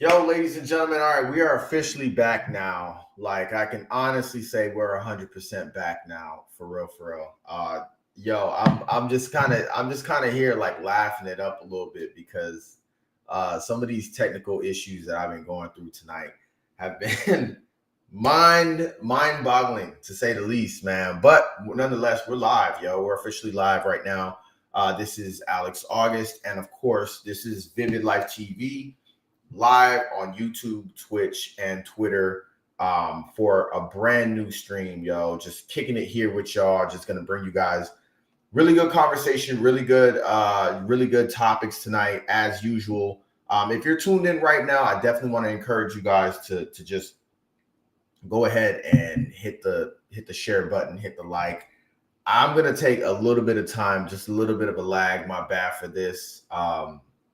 Yo, ladies and gentlemen, all right, we are officially back now. Like I can honestly say we're 100% back now, for real, for real. I'm just kind of here like laughing it up a little bit because some of these technical issues that I've been going through tonight have been mind-boggling to say the least, man. But nonetheless, we're live, yo. We're officially live right now. This is August, and of course, this is Vivid Life TV live on YouTube, Twitch, and Twitter for a brand new stream, yo. Just kicking it here with y'all. Just gonna bring you guys really good conversation, really good topics tonight, as usual. If you're tuned in right now, I definitely want to encourage you guys to just go ahead and hit the share button, hit the like. I'm gonna take a little bit of time, just a little bit of a lag. My bad for this.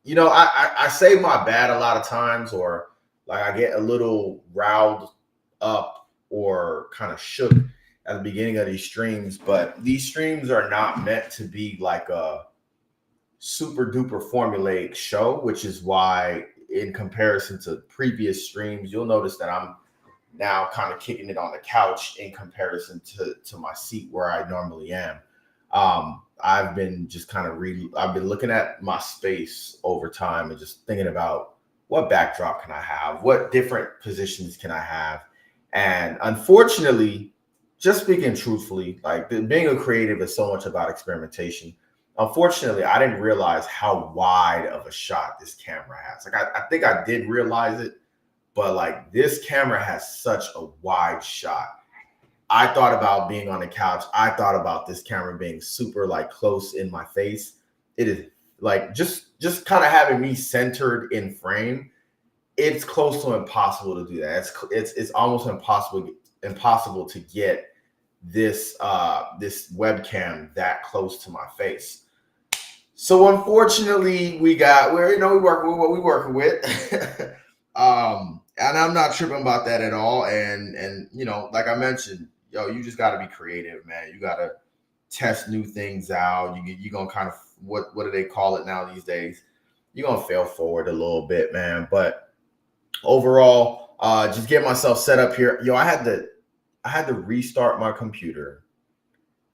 I say my bad a lot of times, or like I get a little riled up or kind of shook at the beginning of these streams. But these streams are not meant to be like a super duper formulaic show, which is why, in comparison to previous streams, you'll notice that I'm now kind of kicking it on the couch in comparison to my seat where I normally am. I've been just kind of I've been looking at my space over time and just thinking about what backdrop can I have, what different positions can I have, and unfortunately, just speaking truthfully, like being a creative is so much about experimentation. Unfortunately, I didn't realize how wide of a shot this camera has. Like I think I did realize it, but like this camera has such a wide shot. I thought about being on the couch. I thought about this camera being super like close in my face. It is like just kind of having me centered in frame. It's close to impossible to do that. It's almost impossible to get this webcam that close to my face. So unfortunately, we work with what we working with. And I'm not tripping about that at all. And like I mentioned, yo, you just got to be creative, man. You got to test new things out. You gonna kind of what do they call it now these days? You're gonna fail forward a little bit, man. But overall, just get myself set up here. Yo, I had to restart my computer.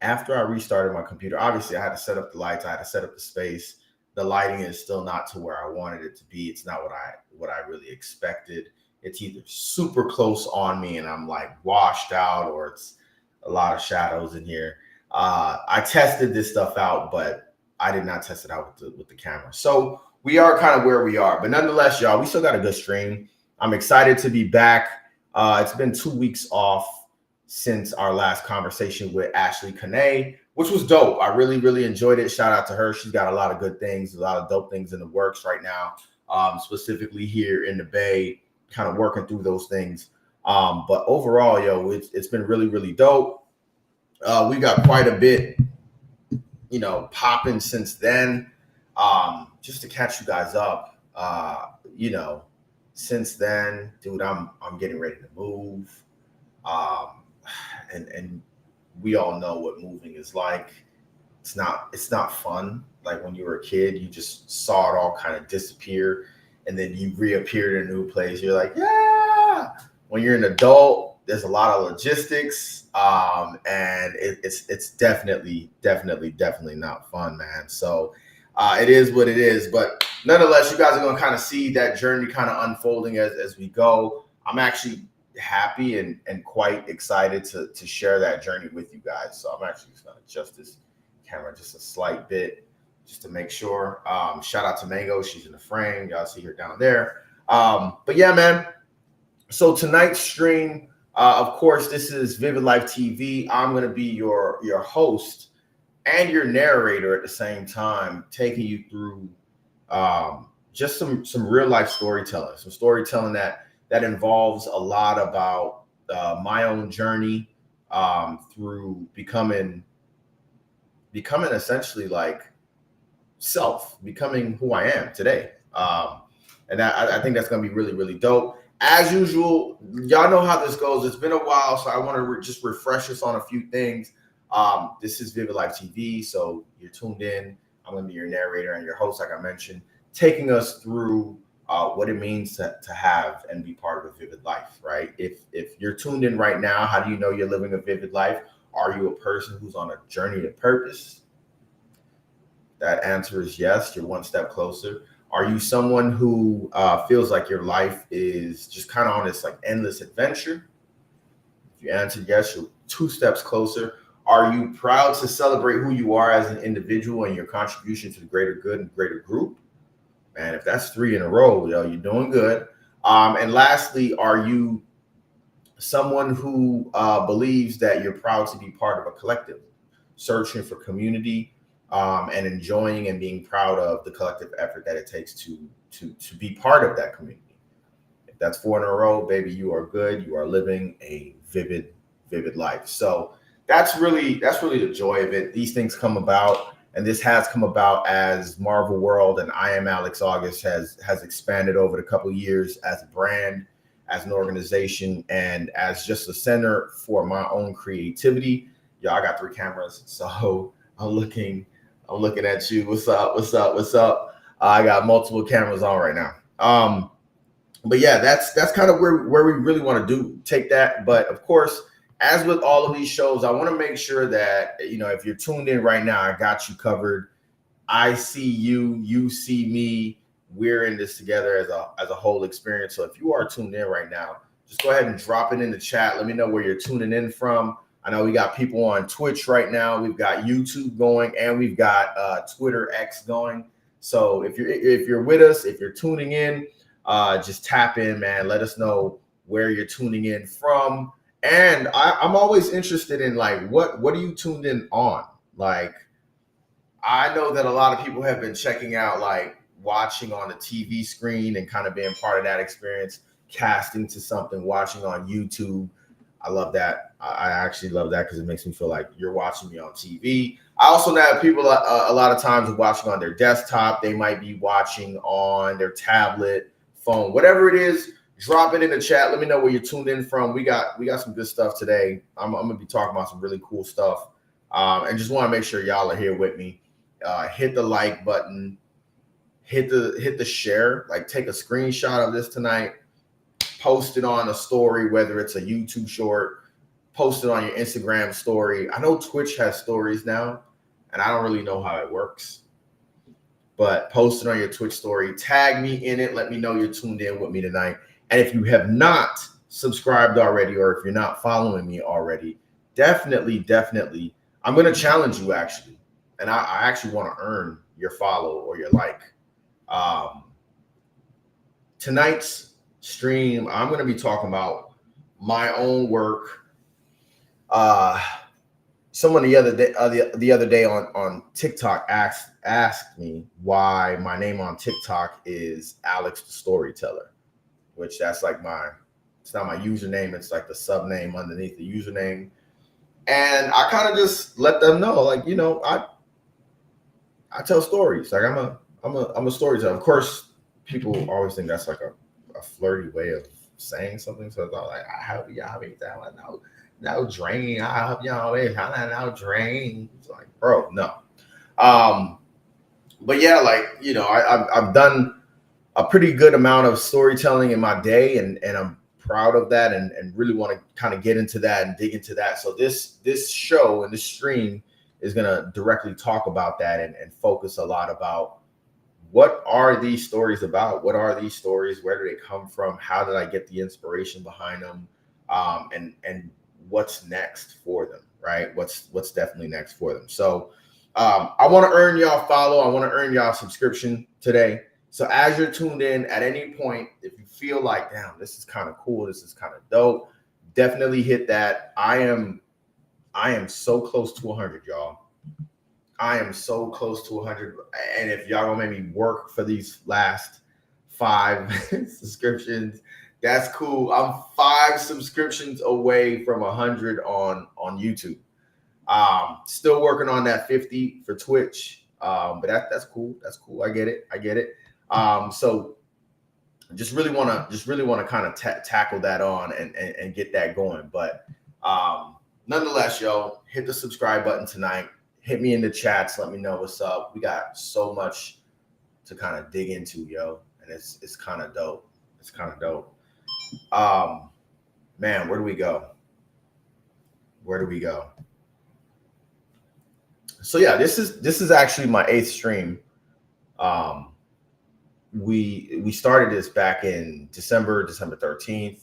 After I restarted my computer, obviously I had to set up the lights, I had to set up the space. The lighting is still not to where I wanted it to be. It's not what I really expected. It's either super close on me and I'm like washed out, or it's a lot of shadows in here. I tested this stuff out, but I did not test it out with the camera. So we are kind of where we are, but nonetheless, y'all, we still got a good stream. I'm excited to be back. It's been 2 weeks off since our last conversation with Ashley Kane, which was dope. I really, really enjoyed it. Shout out to her. She's got a lot of good things, a lot of dope things in the works right now, specifically here in the Bay, kind of working through those things. But overall, yo, it's been really, really dope. We got quite a bit, popping since then. Just to catch you guys up, since then, dude, I'm getting ready to move. Um, and we all know what moving is like. It's not fun. Like when you were a kid, you just saw it all kind of disappear, and then you reappeared in a new place. You're like, yeah. When you're an adult, there's a lot of logistics, and it's definitely not fun, man. So it is what it is. But nonetheless, you guys are going to kind of see that journey kind of unfolding as we go. I'm actually happy and quite excited to share that journey with you guys. So I'm actually just going to adjust this camera just a slight bit just to make sure. Shout out to Mango. She's in the frame. Y'all see her down there. But yeah, man. So tonight's stream, of course, this is Vivid Life TV. I'm going to be your host and your narrator at the same time, taking you through just some real life storytelling, some storytelling that involves a lot about my own journey through becoming essentially like becoming who I am today. And I think that's going to be really, really dope. As usual, y'all know how this goes. It's been a while, so I want to just refresh us on a few things. This is Vivid Life TV, so you're tuned in. I'm going to be your narrator and your host, like I mentioned, taking us through what it means to have and be part of a vivid life, right? If you're tuned in right now, how do you know you're living a vivid life? Are you a person who's on a journey to purpose? That answer is yes. You're one step closer. Are you someone who feels like your life is just kind of on this like endless adventure? If you answered yes, you're two steps closer. Are you proud to celebrate who you are as an individual and your contribution to the greater good and greater group? Man, if that's three in a row, yo, you're doing good. And lastly, are you someone who believes that you're proud to be part of a collective, searching for community, and enjoying and being proud of the collective effort that it takes to be part of that community? If that's four in a row, baby, you are good. You are living a vivid life. So that's really the joy of it. These things come about, and this has come about as Marvel World and I Am A.Auguste has expanded over the couple of years as a brand, as an organization, and as just a center for my own creativity. Y'all, I got 3 cameras, so I'm looking at you. What's up? I got multiple cameras on right now. But yeah, that's kind of where we really want to take that. But of course, as with all of these shows, I want to make sure that, if you're tuned in right now, I got you covered. I see you, you see me. We're in this together as a whole experience. So if you are tuned in right now, just go ahead and drop it in the chat. Let me know where you're tuning in from. I know we got people on Twitch right now. We've got YouTube going, and we've got Twitter X going. So if you're with us, if you're tuning in, just tap in, man. Let us know where you're tuning in from. And I'm always interested in like what are you tuned in on? Like, I know that a lot of people have been checking out, like watching on a TV screen and kind of being part of that experience, casting to something, watching on YouTube. I love that. I actually love that because it makes me feel like you're watching me on TV. I also know people a lot of times watching on their desktop. They might be watching on their tablet, phone, whatever it is. Drop it in the chat. Let me know where you're tuned in from. We got some good stuff today. I'm gonna be talking about some really cool stuff, and just want to make sure y'all are here with me. Hit the like button, hit the share. Like, take a screenshot of this tonight, post it on a story, whether it's a YouTube short, post it on your Instagram story. I know Twitch has stories now, and I don't really know how it works. But post it on your Twitch story. Tag me in it. Let me know you're tuned in with me tonight. And if you have not subscribed already, or if you're not following me already, definitely, I'm going to challenge you, actually. And I actually want to earn your follow or your like. Tonight's stream, I'm going to be talking about my own work. Someone the other day on TikTok asked me why my name on TikTok is Alex the Storyteller, which that's like it's not my username. It's like the sub name underneath the username. And I kind of just let them know, like, I tell stories. Like, I'm a storyteller. Of course, people always think that's like a flirty way of saying something. So it's like, I help y'all make that one. No drain. I help y'all make no drain. It's like, bro, no. But yeah, like, I've done a pretty good amount of storytelling in my day, and I'm proud of that, and really want to kind of get into that and dig into that. So this show and this stream is going to directly talk about that and focus a lot about what are these stories about? What are these stories? Where do they come from? How did I get the inspiration behind them? And what's next for them, right? What's definitely next for them. So I want to earn y'all follow. I want to earn y'all subscription today. So as you're tuned in, at any point, if you feel like, damn, this is kind of cool, this is kind of dope, definitely hit that. I am so close to 100, y'all. I am so close to 100. And if y'all gonna make me work for these last 5 subscriptions, that's cool. I'm 5 subscriptions away from 100 on YouTube. Still working on that 50 for Twitch. But that's cool. That's cool. I get it. So just really want to kind of tackle that on and get that going. But nonetheless, yo, hit the subscribe button tonight. Hit me in the chats. Let me know what's up. We got so much to kind of dig into, yo. and it's kind of dope. It's kind of dope. Man, where do we go? Where do we go? So yeah, this is actually my 8th stream. We started this back in December 13th.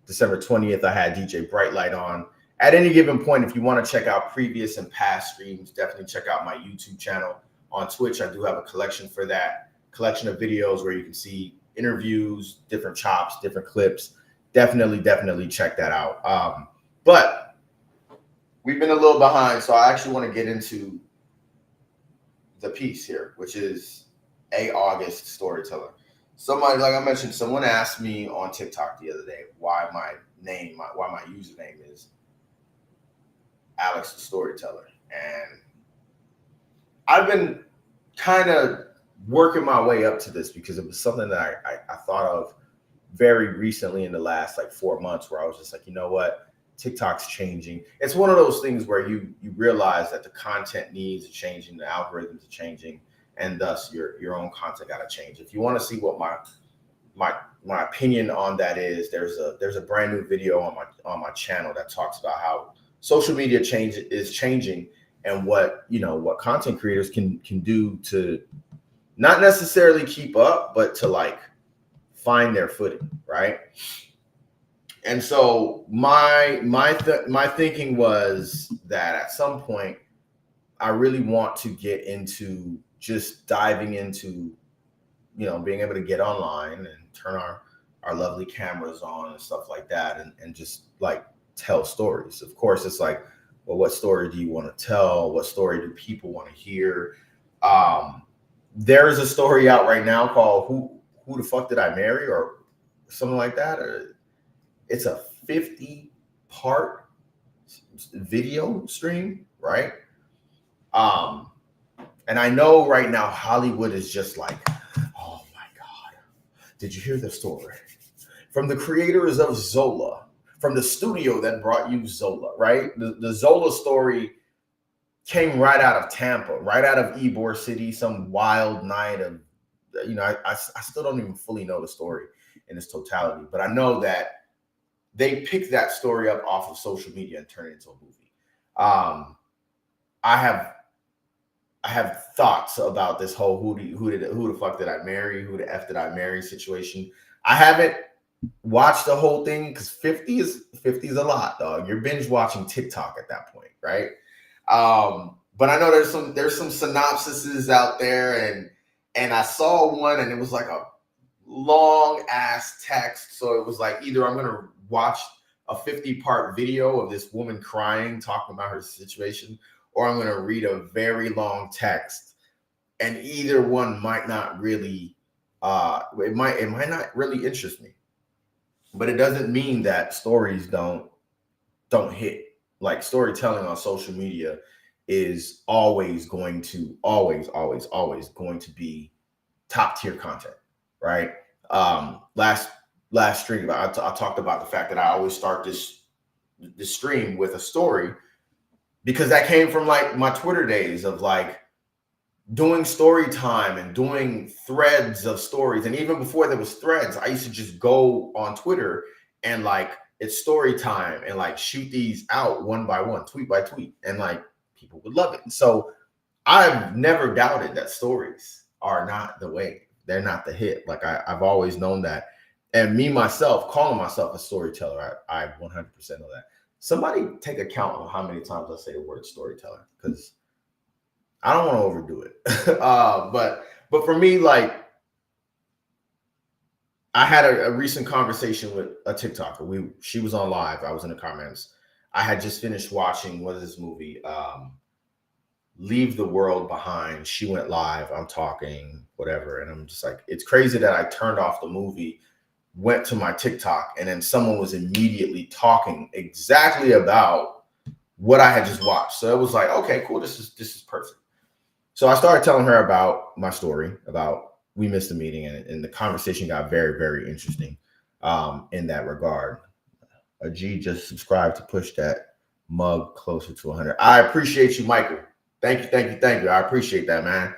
December 20th, I had DJ Brightlight on. At any given point, if you want to check out previous and past streams, definitely check out my YouTube channel. On Twitch, I do have a collection for that, collection of videos where you can see interviews, different chops, different clips. Definitely check that out. But we've been a little behind, so I actually want to get into the piece here, which is A.Auguste Storyteller. Somebody, like I mentioned, someone asked me on TikTok the other day why my username is Alex the Storyteller. And I've been kind of working my way up to this because it was something that I thought of very recently in the last like 4 months, where I was just like, you know what? TikTok's changing. It's one of those things where you realize that the content needs are changing, the algorithms are changing, and thus your own content got to change. If you want to see what my opinion on that is, there's a brand new video on my channel that talks about how social media is changing, and what content creators can do to not necessarily keep up, but to like find their footing, right? And so my thinking was that at some point I really want to get into just diving into, being able to get online and turn our lovely cameras on and stuff like that, and just like tell stories. Of course, it's like, well, what story do you want to tell? What story do people want to hear? There is a story out right now called Who the Fuck Did I Marry, or something like that. It's a 50-part video stream, right? And I know right now Hollywood is just like, oh my God, did you hear the story? From the creators of Zola, from the studio that brought you Zola, right? The Zola story came right out of Tampa, right out of Ybor City, some wild night of, I still don't even fully know the story in its totality, but I know that they picked that story up off of social media and turned it into a movie. I have thoughts about this whole who the fuck did I marry, who the F did I marry situation. I haven't watched the whole thing because 50 is a lot, dog. You're binge watching TikTok at that point, right? But I know there's some synopsises out there, and I saw one, and it was like a long ass text. So it was like, either I'm gonna watch a 50-part video of this woman crying, talking about her situation, or I'm gonna read a very long text. And either one might not really it might not really interest me. But it doesn't mean that stories don't hit. Like, storytelling on social media is always going to be top tier content, right? Last stream, I talked about the fact that I always start this stream with a story, because that came from like my Twitter days of like doing story time and doing threads of stories. And even before there was threads, I used to just go on Twitter and like, it's story time, and like shoot these out one by one, tweet by tweet, and like people would love it. And so I've never doubted that stories are not the way. They're not the hit. Like I've always known that. And me, myself, calling myself a storyteller, I 100% know that. Somebody take account of how many times I say the word storyteller, because I don't want to overdo it. But for me, like, I had a recent conversation with a TikToker. She was on live. I was in the comments. I had just finished watching, what is this movie? Leave the World Behind. She went live. I'm talking, whatever. And I'm just like, it's crazy that I turned off the movie, went to my TikTok, and then someone was immediately talking exactly about what I had just watched. So it was like, okay, cool. This is perfect. So I started telling her about my story, about we missed the meeting, and the conversation got very, very interesting in that regard. A G just subscribed to push that mug closer to 100. I appreciate you, Michael. Thank you. I appreciate that, man.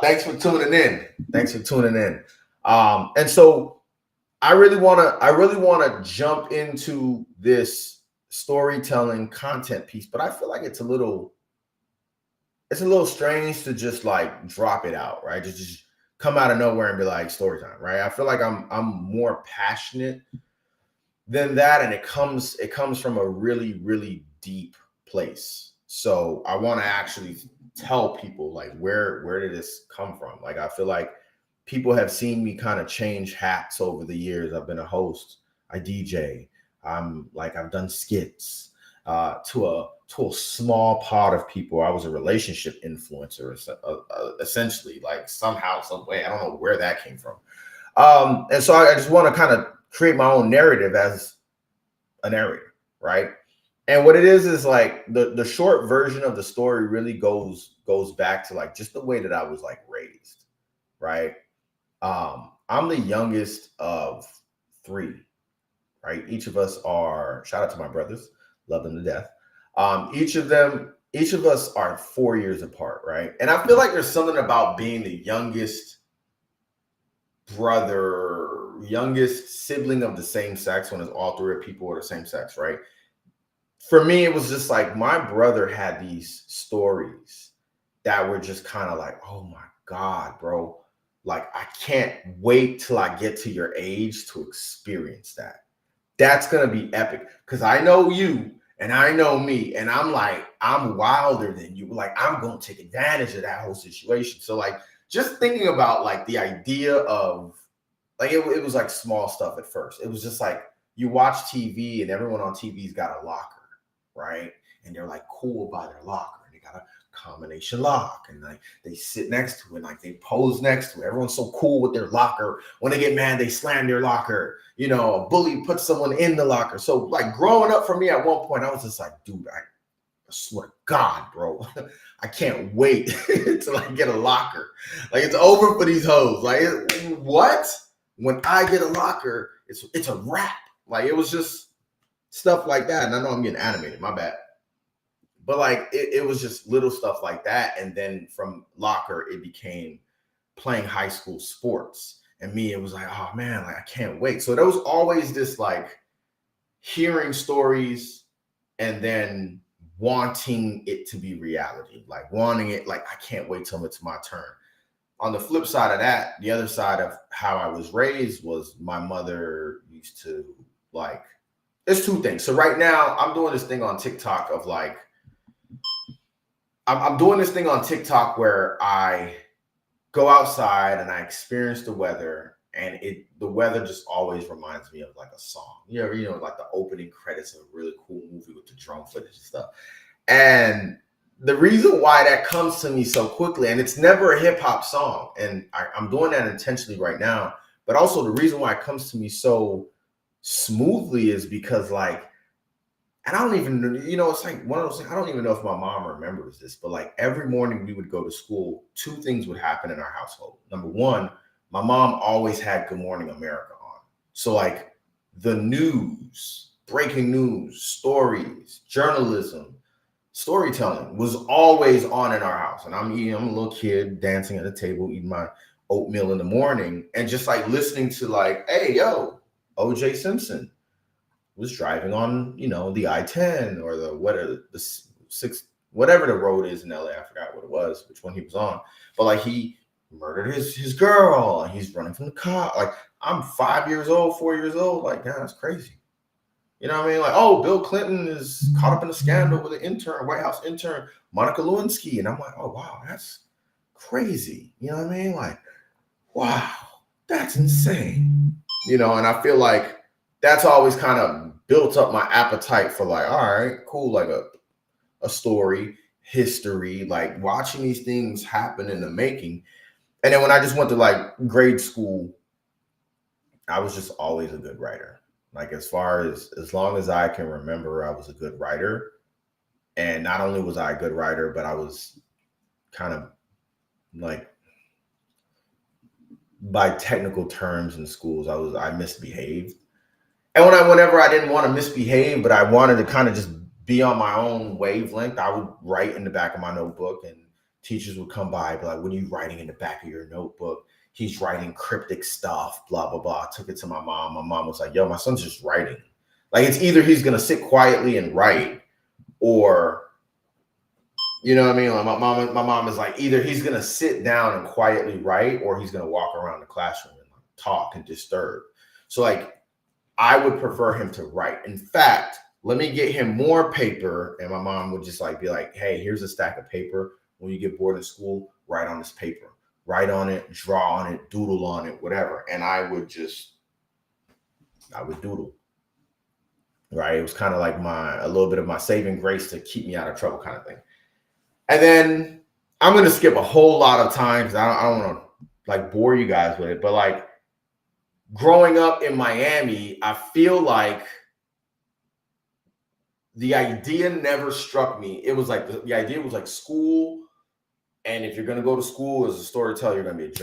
Thanks for tuning in. And so I really want to jump into this storytelling content piece, but I feel like it's a little strange to just like drop it out, right? Just come out of nowhere and be like story time, right? I feel like I'm more passionate than that, and it comes from a really really deep place. So I want to actually tell people like where did this come from? Like I feel like people have seen me kind of change hats over the years. I've been a host, I DJ, I've done skits, to a small part of people. I was a relationship influencer, essentially, like somehow, some way. I don't know where that came from. And so I just want to kind of create my own narrative as a narrator, right? And what it is like the short version of the story really goes back to like just the way that I was like raised, right? I'm the youngest of three, right? Each of us are, shout out to my brothers, love them to death. Each of us are 4 years apart, right? And I feel like there's something about being the youngest brother, youngest sibling of the same sex when it's all three of people are the same sex, right? For me, it was just like my brother had these stories that were just kind of like, oh my God, bro. Like, I can't wait till I get to your age to experience that. That's going to be epic because I know you and I know me, and I'm like, I'm wilder than you. Like, I'm going to take advantage of that whole situation. So, like, just thinking about like the idea of like it was like small stuff at first. It was just like you watch TV and everyone on TV's got a locker, right? And they're like cool by their locker. And they got a combination lock, and like they sit next to it, like they pose next to it. Everyone's so cool with their locker. When they get mad, they slam their locker. You know, a bully puts someone in the locker. So like growing up for me at one point, I was just like, dude, I swear to God, bro, I can't wait till I get a locker. Like it's over for these hoes. Like what? When I get a locker, it's a wrap. Like it was just stuff like that. And I know I'm getting animated, my bad. But like it was just little stuff like that. And then from locker, it became playing high school sports. And me, it was like, oh man, like I can't wait. So there was always this like hearing stories and then wanting it to be reality, like wanting it, like I can't wait till it's my turn. On the flip side of that, the other side of how I was raised was my mother used to like, it's two things. So right now I'm doing this thing on TikTok of like, I'm doing this thing on TikTok where I go outside and I experience the weather, and the weather just always reminds me of like a song. Like the opening credits of a really cool movie with the drone footage and stuff. And the reason why that comes to me so quickly, and it's never a hip hop song, and I'm doing that intentionally right now, but also the reason why it comes to me so smoothly is because like, and I don't even, it's like one of those things, I don't even know if my mom remembers this, but like every morning we would go to school, two things would happen in our household. Number one, my mom always had Good Morning America on. So like the news, breaking news, stories, journalism, storytelling was always on in our house. And I'm a little kid dancing at the table, eating my oatmeal in the morning, and just like listening to like, hey, yo, OJ Simpson was driving on, the I-10 or the six, whatever the road is in LA. I forgot what it was, which one he was on. But like he murdered his girl and he's running from the cop. Like I'm 5 years old, 4 years old. Like, yeah, that's crazy. You know what I mean? Like, oh, Bill Clinton is caught up in a scandal with an intern, White House intern, Monica Lewinsky. And I'm like, oh, wow, that's crazy. You know what I mean? Like, wow, that's insane. And I feel like that's always kind of built up my appetite for like, all right, cool, like a story, history, like watching these things happen in the making. And then when I just went to like grade school, I was just always a good writer. Like as long as I can remember, I was a good writer. And not only was I a good writer, but I was kind of like, by technical terms in schools, I misbehaved. And whenever I didn't want to misbehave, but I wanted to kind of just be on my own wavelength, I would write in the back of my notebook, and teachers would come by and be like, what are you writing in the back of your notebook? he's writing cryptic stuff, blah, blah, blah. I took it to my mom. My mom was like, yo, my son's just writing. Like, it's either he's going to sit quietly and write, or, you know what I mean? Like my mom is like, either he's going to sit down and quietly write, or he's going to walk around the classroom and talk and disturb. So like, I would prefer him to write. In fact, let me get him more paper. And my mom would just like be like, hey, here's a stack of paper. When you get bored in school, write on this paper. Write on it, draw on it, doodle on it, whatever. And I would doodle. Right. It was kind of like a little bit of my saving grace to keep me out of trouble kind of thing. And then I'm going to skip a whole lot of times. I don't want to like bore you guys with it, but like growing up in Miami, I feel like the idea never struck me. It was like the idea was like school. And if you're going to go to school as a storyteller, you're going to be a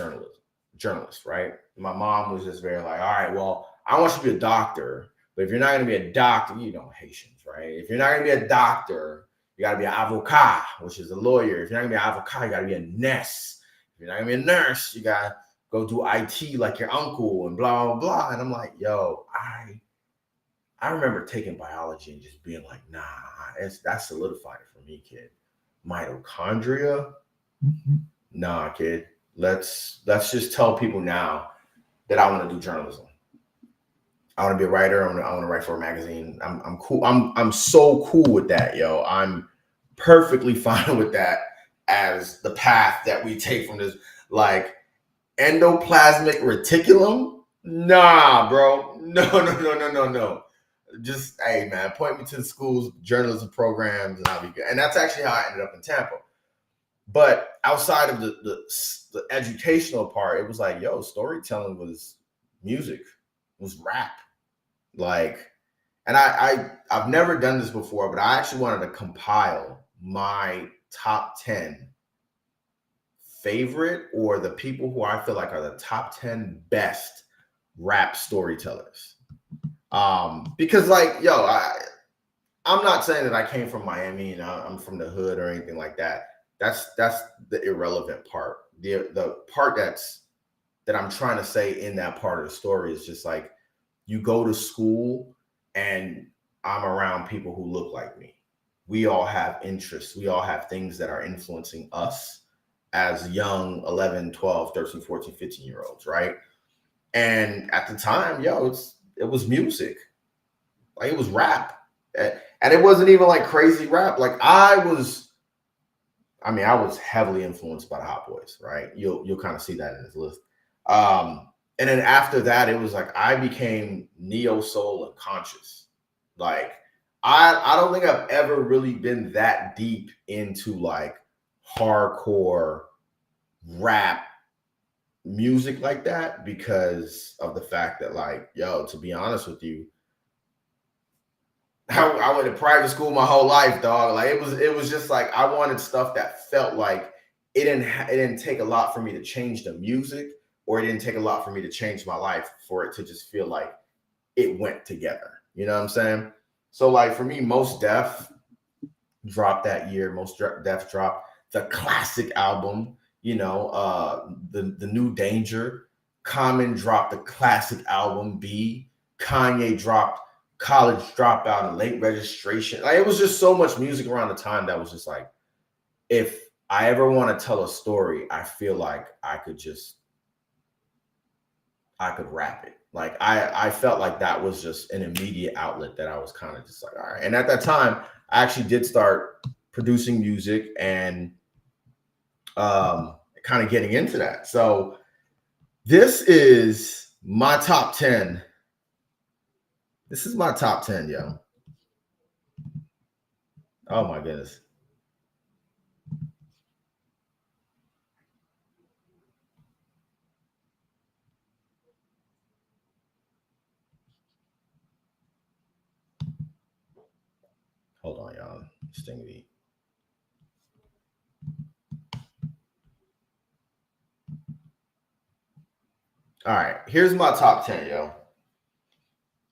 journalist, right? My mom was just very like, all right, well, I want you to be a doctor. But if you're not going to be a doctor, you know, Haitians, right? If you're not going to be a doctor, you got to be an avocat, which is a lawyer. If you're not going to be an avocat, you got to be a nurse. If you're not going to be a nurse, you got to go do IT like your uncle and blah, blah, blah. And I'm like, yo, I remember taking biology and just being like, nah, that's solidified for me, kid. Mitochondria? Mm-hmm. Nah, kid. Let's just tell people now that I want to do journalism. I want to be a writer. I want to write for a magazine. I'm cool. I'm so cool with that, yo. I'm perfectly fine with that as the path that we take from this, like, endoplasmic reticulum. Nah, bro. No. Just, hey, man, point me to the school's journalism programs and I'll be good. And that's actually how I ended up in Tampa. But outside of the educational part, it was like, yo, storytelling was music, was rap. Like, and I've never done this before, but I actually wanted to compile my top 10 favorite, or the people who I feel like are the top 10 best rap storytellers. Because like, yo, I'm not saying that I came from Miami and I'm from the hood or anything like that. That's the irrelevant part. The part that I'm trying to say in that part of the story is just like, you go to school and I'm around people who look like me. We all have interests. We all have things that are influencing us as young 11, 12, 13, 14, 15-year-olds, right? And at the time, yo, it was music. Like, it was rap. And it wasn't even like crazy rap. Like, I was heavily influenced by the Hot Boys, right? You'll kind of see that in this list. And then after that, it was like I became neo soul and conscious. Like, I don't think I've ever really been that deep into like hardcore rap music like that, because of the fact that, like, yo, to be honest with you, I went to private school my whole life, dog. Like, it was just like I wanted stuff that felt like it didn't take a lot for me to change the music, or it didn't take a lot for me to change my life for it to just feel like it went together. You know what I'm saying? So like for me, Mos Def dropped that year. Mos Def dropped the classic album, you know, the New Danger. Common dropped the classic album B. Kanye dropped College Dropout and Late Registration. Like, it was just so much music around the time that was just like, if I ever want to tell a story, I feel like I could rap it. Like, I felt like that was just an immediate outlet that I was kind of just like, all right. And at that time, I actually did start producing music and kind of getting into that. So this is my top 10. This is my top 10, yo. Oh my goodness. Hold on, y'all. Stingy. All right, here's my top 10, yo.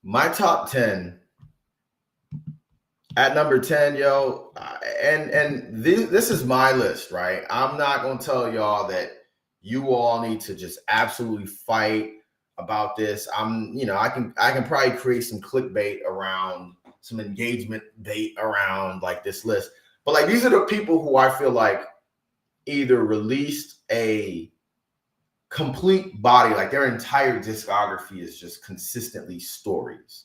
My top 10 at number 10, yo, and this is my list, right? I'm not gonna tell y'all that You all need to just absolutely fight about this. I can probably create some clickbait around, some engagement bait around like this list. But like, these are the people who I feel like either released a complete body, like their entire discography is just consistently stories,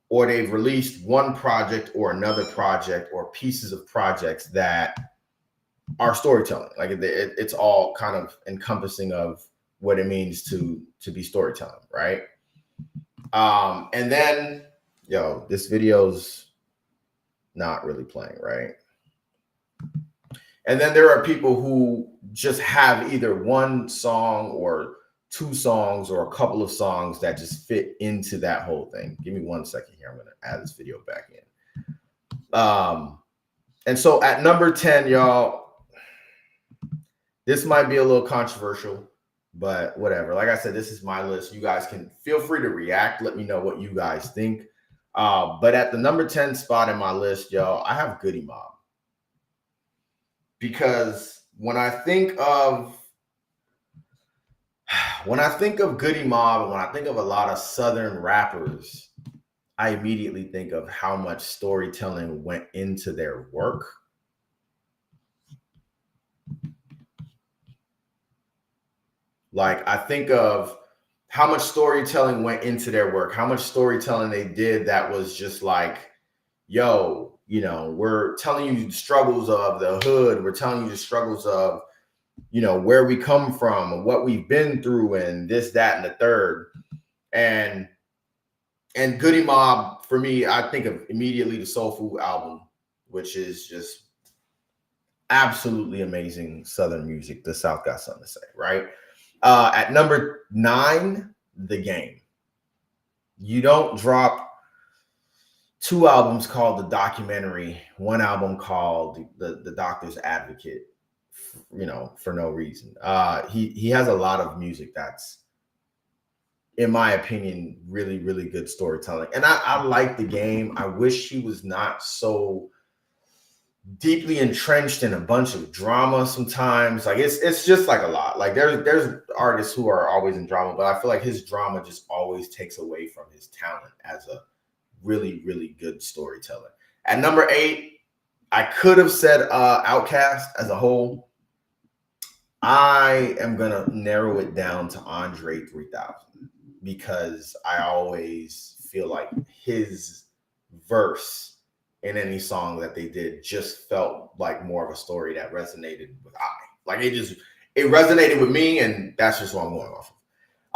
or they've released one project or another project or pieces of projects that are storytelling. Like it's all kind of encompassing of what it means to be storytelling, right? And then, this video's not really playing, right? And then there are people who just have either one song or two songs or a couple of songs that just fit into that whole thing. Give me 1 second here. I'm going to add this video back in. And so at number 10, y'all, this might be a little controversial, but whatever. Like I said, this is my list. You guys can feel free to react. Let me know what you guys think. But at the number 10 spot in my list, y'all, I have Goody Mob. Because when I think of Goody Mob, and when I think of a lot of Southern rappers, I immediately think of how much storytelling went into their work. Like, I think of how much storytelling went into their work, how much storytelling they did that was just like, yo, we're telling you the struggles of the hood. We're telling you the struggles of, where we come from and what we've been through and this, that, and the third. And Goody Mob, for me, I think of immediately the Soul Food album, which is just absolutely amazing Southern music. The South got something to say, right? At number 9, The Game. You don't drop 2 albums called The Documentary, 1 album called the Doctor's Advocate, for no reason. He has a lot of music that's, in my opinion, really, really good storytelling. And I like The Game. I wish he was not so deeply entrenched in a bunch of drama sometimes. Like it's just like a lot. Like there's artists who are always in drama, but I feel like his drama just always takes away from his talent as a really, really good storyteller. At number 8, I could have said Outkast as a whole. I am gonna narrow it down to Andre 3000 because I always feel like his verse in any song that they did just felt like more of a story that resonated with Like it resonated with me, and that's just what I'm going off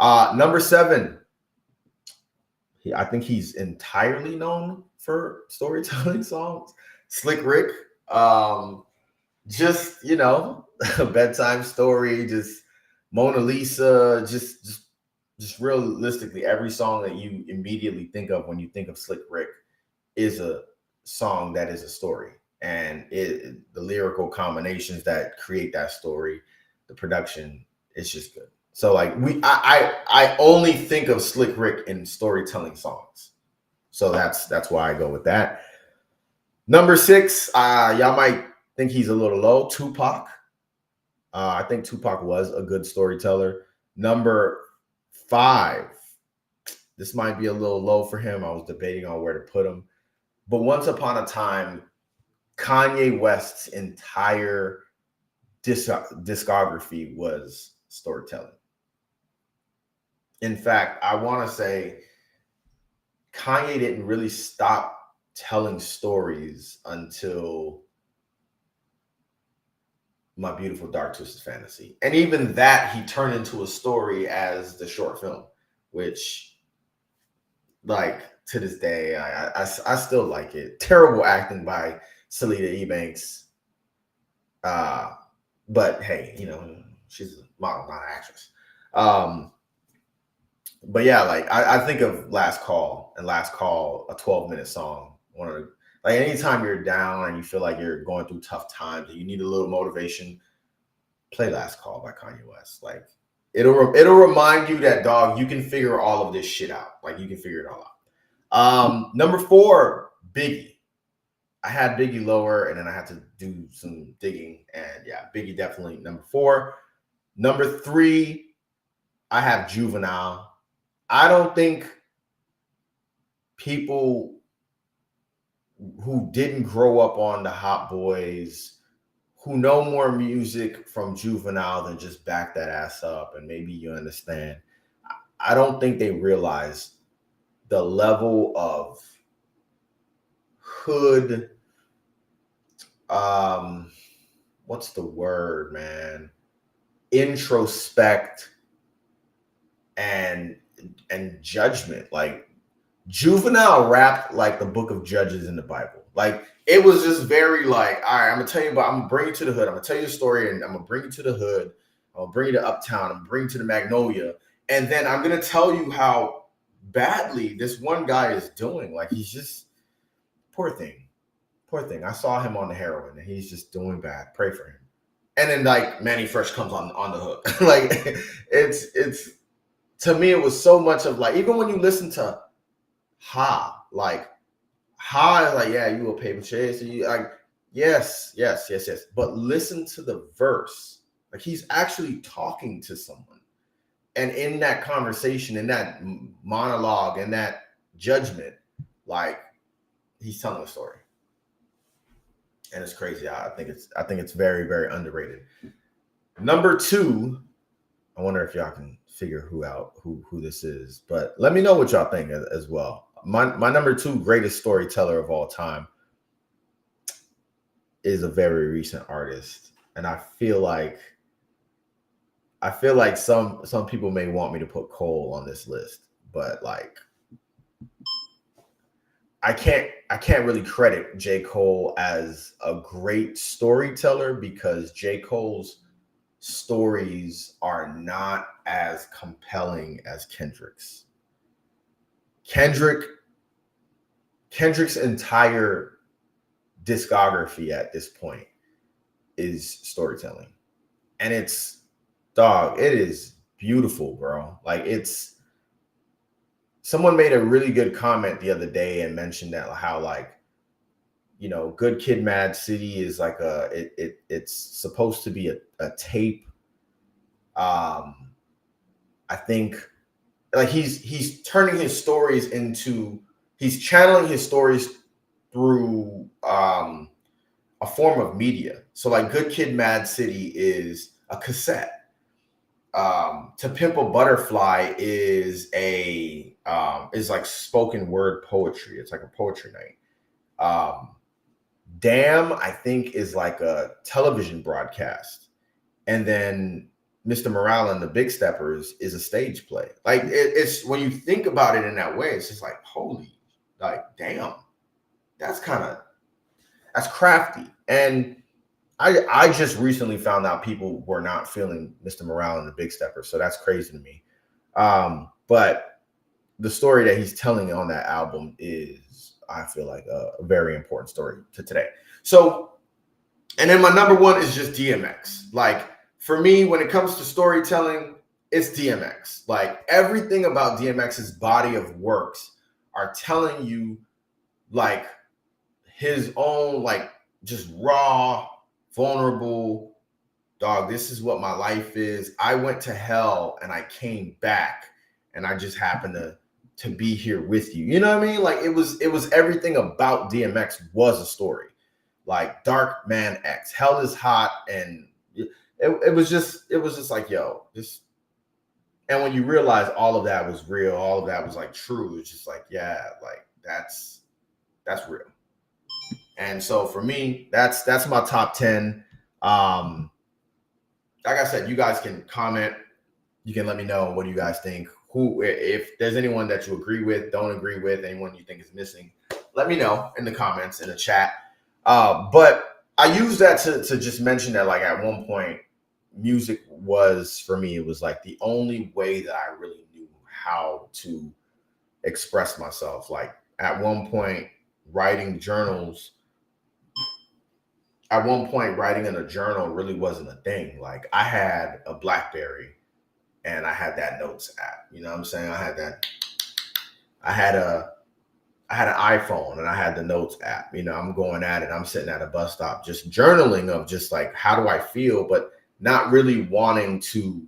of. Number 7, I think he's entirely known for storytelling songs. Slick Rick, just a bedtime story, just Mona Lisa, just realistically, every song that you immediately think of when you think of Slick Rick is a song that is a story, and the lyrical combinations that create that story, the production, it's just good. So like I only think of Slick Rick in storytelling songs, so that's why I go with that. Number 6, y'all might think he's a little low, Tupac. I think Tupac was a good storyteller. Number 5, this might be a little low for him. I was debating on where to put him. But once upon a time, Kanye West's entire discography was storytelling. In fact, I want to say Kanye didn't really stop telling stories until My Beautiful Dark Twisted Fantasy. And even that he turned into a story as the short film, which, like, to this day, I still like it. Terrible acting by Salida Ebanks. But hey, she's a model, not an actress. But yeah, like I think of Last Call, a 12-minute song. Like anytime you're down and you feel like you're going through tough times and you need a little motivation, play Last Call by Kanye West. Like it'll remind you that, dog, you can figure all of this shit out. Like you can figure it all out. Number 4, Biggie. I had Biggie lower, and then I had to do some digging, and yeah, Biggie definitely number 4. Number 3, I have Juvenile. I don't think people who didn't grow up on the Hot Boys, who know more music from Juvenile than just Back That Ass Up, and maybe you understand, I don't think they realize the level of hood, what's the word, man? Introspect and judgment. Like, Juvenile rapped like the book of Judges in the Bible. Like, it was just very like, all right, I'm gonna tell you about, I'm gonna bring you to the hood. I'm gonna tell you a story, and I'm gonna bring you to the hood. I'm gonna bring you to Uptown. I'm gonna bring you to the Magnolia, and then I'm gonna tell you how badly this one guy is doing. Like, he's just poor thing. I saw him on the heroin, and he's just doing bad. Pray for him. And then like Manny Fresh comes on the hook. Like, it's to me, it was so much of like, even when you listen to Ha is like, yeah, you a paper chase. You like, yes. But listen to the verse. Like, he's actually talking to someone. And in that conversation, in that monologue, in that judgment, like, he's telling a story. And it's crazy. I think it's very, very underrated. Number 2, I wonder if y'all can figure who this is, but let me know what y'all think as well. My number 2 greatest storyteller of all time is a very recent artist, and I feel like some people may want me to put Cole on this list, but like, I can't really credit J. Cole as a great storyteller, because J. Cole's stories are not as compelling as Kendrick's. Kendrick's entire discography at this point is storytelling. And it is beautiful, bro. Like, someone made a really good comment the other day and mentioned that how, like, Good Kid, Mad City is like it's supposed to be a tape. I think like he's turning his stories into, he's channeling his stories through a form of media. So like, Good Kid, Mad City is a cassette. To Pimp a Butterfly is like spoken word poetry. It's like a poetry night. Damn, I think, is like a television broadcast. And then Mr. Morale and the Big Steppers is a stage play. Like, it's when you think about it in that way, it's just like, holy, like, damn, that's crafty. And I just recently found out people were not feeling Mr. Morale and the Big Steppers, so that's crazy to me. But the story that he's telling on that album is, I feel like, a very important story to today. So, and then my number 1 is just DMX. Like, for me, when it comes to storytelling, it's DMX. Like, everything about DMX's body of works are telling you, like, his own, like, just raw, vulnerable, dog, this is what my life is. I went to hell and I came back, and I just happened to be here with you. You know what I mean? Like, it was everything about DMX was a story. Like, Dark Man X, Hell is Hot, and it was just like, yo, just. And when you realize all of that was real, all of that was like true, it's just like, yeah, like, that's real. And so for me, that's my top 10. Like I said, you guys can comment. You can let me know, what do you guys think? Who, if there's anyone that you agree with, don't agree with, anyone you think is missing, let me know in the comments, in the chat. But I use that to just mention that, like, at one point, music was, for me, it was like the only way that I really knew how to express myself. Like, at one point, writing in a journal really wasn't a thing. Like, I had a BlackBerry and I had that notes app. You know what I'm saying? I had an iPhone and I had the notes app. You know, I'm going at it. I'm sitting at a bus stop, just journaling of just like, how do I feel? But not really wanting to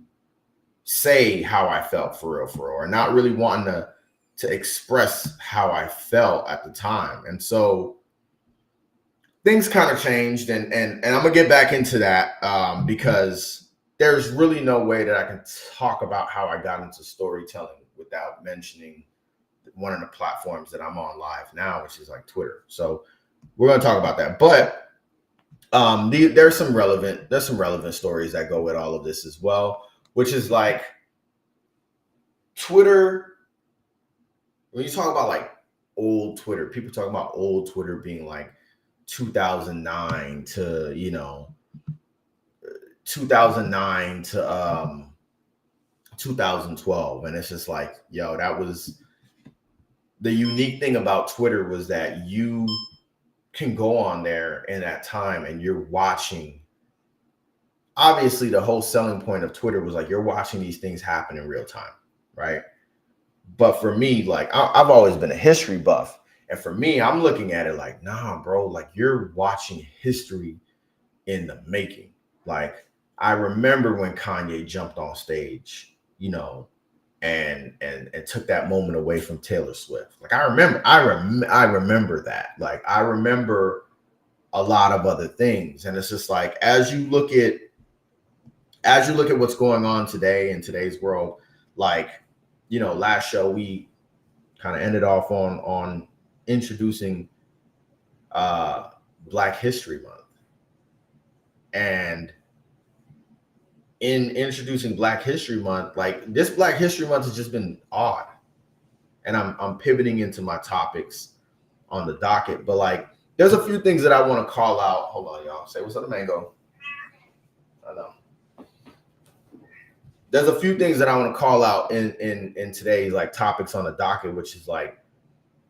say how I felt for real, or not really wanting to express how I felt at the time. And so things kind of changed, and I'm gonna get back into that because there's really no way that I can talk about how I got into storytelling without mentioning one of the platforms that I'm on live now, which is like Twitter. So we're gonna talk about that. But there's some relevant stories that go with all of this as well, which is like Twitter. When you talk about like old Twitter, people talk about old Twitter being like 2009 to 2009 to 2012, and it's just like, yo, that was the unique thing about Twitter, was that you can go on there in that time and you're watching. Obviously, the whole selling point of Twitter was like you're watching these things happen in real time, right? But for me, like I've always been a history buff, and for me, I'm looking at it like, nah, bro, like you're watching history in the making. Like I remember when Kanye jumped on stage, and took that moment away from Taylor Swift. Like I remember that. Like I remember a lot of other things, and it's just like as you look at what's going on today in today's world, like last show we kind of ended off on introducing Black History Month, and in introducing Black History Month, like this Black History Month has just been odd, and I'm pivoting into my topics on the docket, but like there's a few things that I want to call out. Hold on, y'all. Say what's up, Mango. I know. There's a few things that I want to call out in today's like topics on the docket, which is like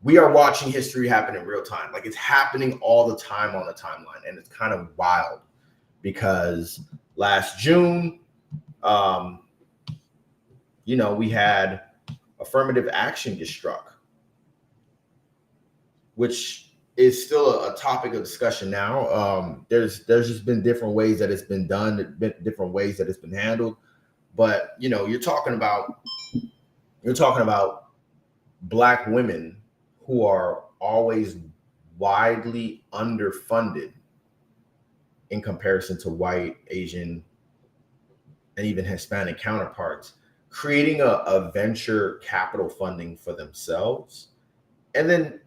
we are watching history happen in real time. Like it's happening all the time on the timeline, and it's kind of wild because last June, we had affirmative action get struck, which is still a topic of discussion now. There's just been different ways that it's been done, different ways that it's been handled. But you're talking about Black women who are always widely underfunded in comparison to white, Asian, and even Hispanic counterparts, creating a venture capital funding for themselves, and then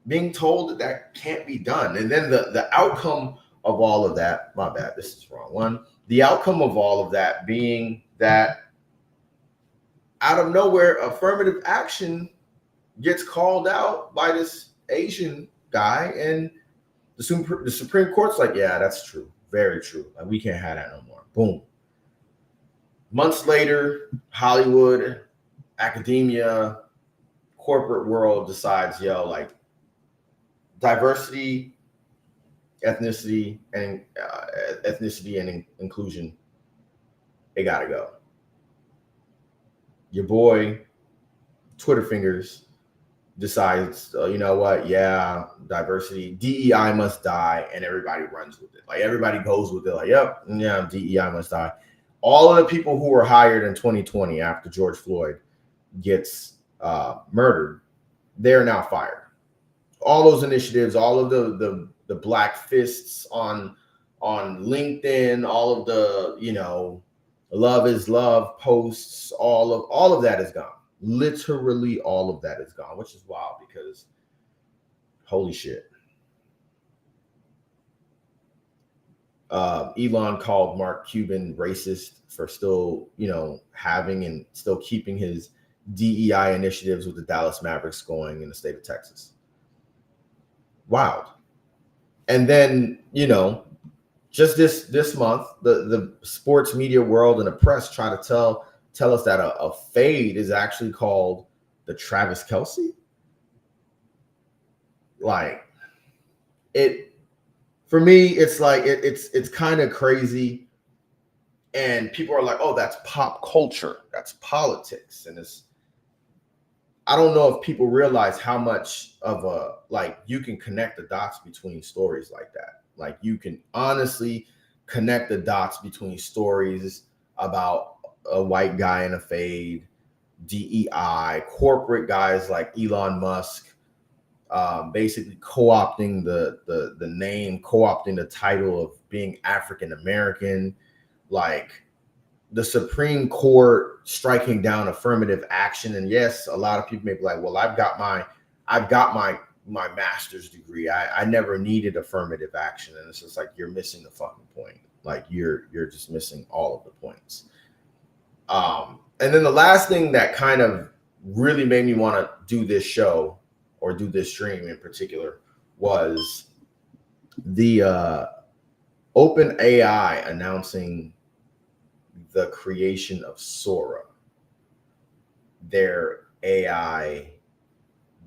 being told that can't be done. And then the outcome of all of that, my bad, this is the wrong one. The outcome of all of that being that out of nowhere, affirmative action gets called out by this Asian guy, and the Supreme Court's like, yeah, that's true. Very true. Like, we can't have that no more. Boom. Months later, Hollywood, academia, corporate world decides, yo, like diversity, ethnicity, and inclusion, it gotta go. Your boy, Twitter fingers, decides, you know what? Yeah, diversity, DEI must die, and everybody runs with it. Like everybody goes with it. Like, yep, yeah, DEI must die. All of the people who were hired in 2020 after George Floyd gets murdered, they're now fired. All those initiatives, all of the black fists on LinkedIn, all of the love is love posts, all of that is gone. Literally all of that is gone, which is wild because holy shit. Elon called Mark Cuban racist for still, having and still keeping his DEI initiatives with the Dallas Mavericks going in the state of Texas. Wild. And then, just this month, the sports media world and the press try to tell us that a fade is actually called the Travis Kelce. Like it, for me, it's like it's kind of crazy, and people are like, "Oh, that's pop culture, that's politics," and I don't know if people realize how much of you can connect the dots between stories like that. Like you can honestly, connect the dots between stories about a white guy in a fade, DEI, corporate guys like Elon Musk, basically co-opting the name, co-opting the title of being African American, like the Supreme Court striking down affirmative action. And yes, a lot of people may be like, well, I've got my master's degree. I never needed affirmative action. And it's just like, you're missing the fucking point. Like you're just missing all of the points. And then the last thing that kind of really made me want to do this show or do this stream in particular was the Open AI announcing the creation of Sora, their AI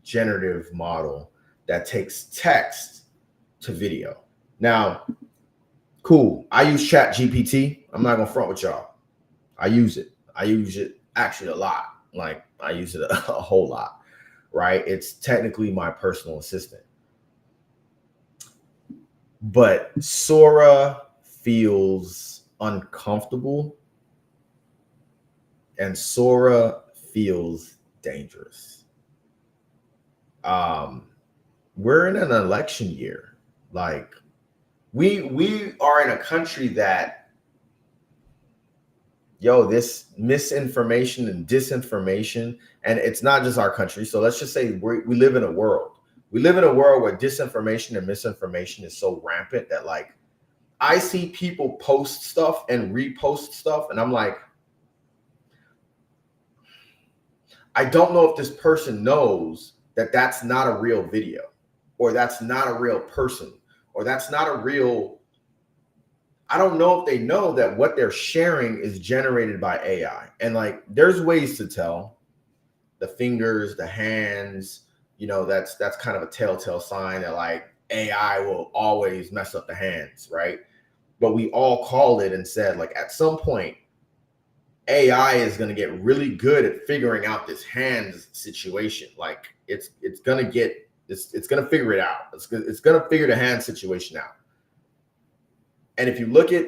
generative model that takes text to video. Now, cool. I use Chat GPT. I'm not gonna front with y'all. I use it. I use it actually a lot. Like I use it a whole lot, right? It's technically my personal assistant. But Sora feels uncomfortable and Sora feels dangerous. We're in an election year. Like we are in a country that, this misinformation and disinformation, and it's not just our country. So let's just say we live in a world. We live in a world where disinformation and misinformation is so rampant that like I see people post stuff and repost stuff, and I'm like, I don't know if this person knows that that's not a real video, or that's not a real person, or that's not a real. I don't know if they know that what they're sharing is generated by AI. And like, there's ways to tell. The fingers, the hands, that's kind of a telltale sign that like AI will always mess up the hands, right? But we all called it and said like at some point AI is going to get really good at figuring out this hands situation. Like it's going to figure it out. It's going to figure the hand situation out. And if you look at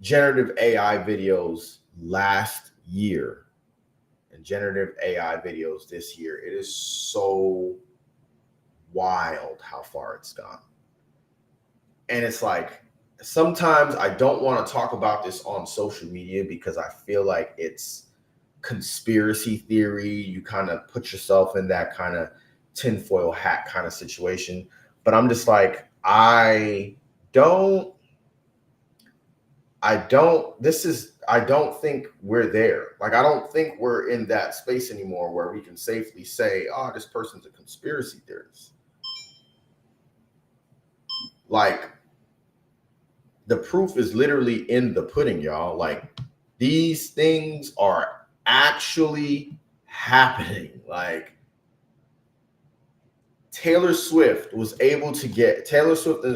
generative AI videos last year and generative AI videos this year, it is so wild how far it's gone. And it's like, sometimes I don't want to talk about this on social media because I feel like it's conspiracy theory. You kind of put yourself in that kind of tinfoil hat kind of situation. But I'm just like, I don't think we're there. Like, I don't think we're in that space anymore where we can safely say, oh, this person's a conspiracy theorist. Like, the proof is literally in the pudding, y'all. Like, these things are actually happening. Like, Taylor Swift and the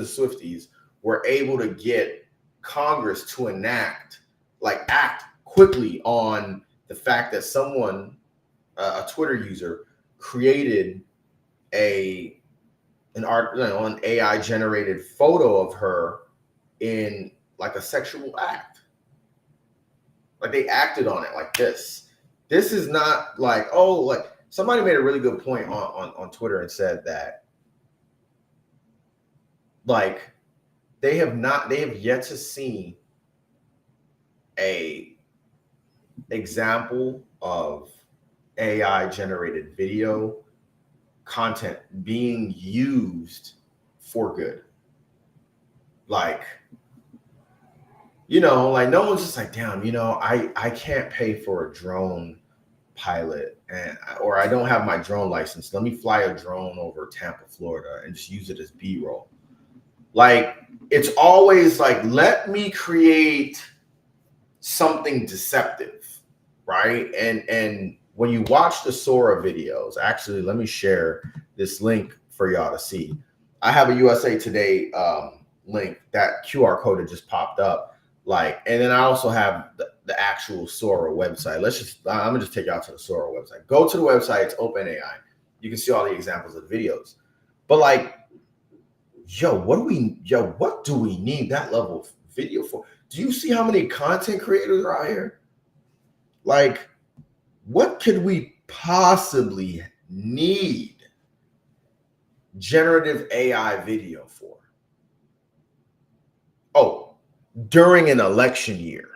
Swifties were able to get Congress to act quickly on the fact that someone, a Twitter user, created an AI generated photo of her in like a sexual act. Like, they acted on it like this. This is not like, oh, like somebody made a really good point on Twitter and said that like they have yet to see a example of AI generated video content being used for good. Like, like no one's just like, damn, I can't pay for a drone pilot or I don't have my drone license. Let me fly a drone over Tampa, Florida and just use it as B-roll. Like, it's always like, let me create something deceptive, right? And when you watch the Sora videos, actually, let me share this link for y'all to see. I have a USA Today link, that QR code that just popped up. Like, and then I also have the actual Sora website. I'm gonna just take y'all to the Sora website. Go to the website, it's OpenAI. You can see all the examples of the videos. But like, what do we need that level of video for? Do you see how many content creators are out here? Like, what could we possibly need generative AI video for? Oh, during an election year.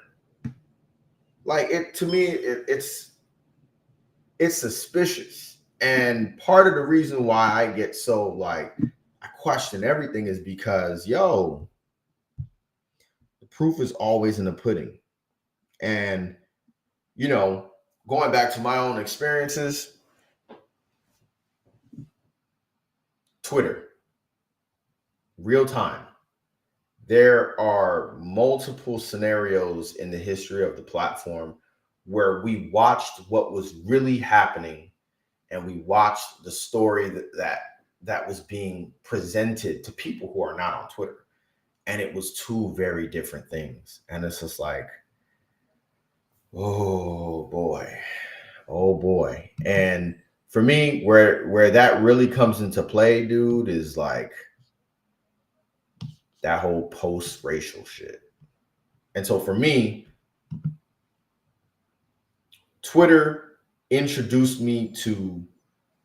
Like, it to me, it's suspicious. And part of the reason why I get so like I question everything is because the proof is always in the pudding. And going back to my own experiences, Twitter, real time. There are multiple scenarios in the history of the platform where we watched what was really happening, and we watched the story that was being presented to people who are not on Twitter. And it was two very different things. And it's just like, oh boy. Oh boy. And for me, where that really comes into play, dude, is like that whole post-racial shit. And so for me, Twitter introduced me to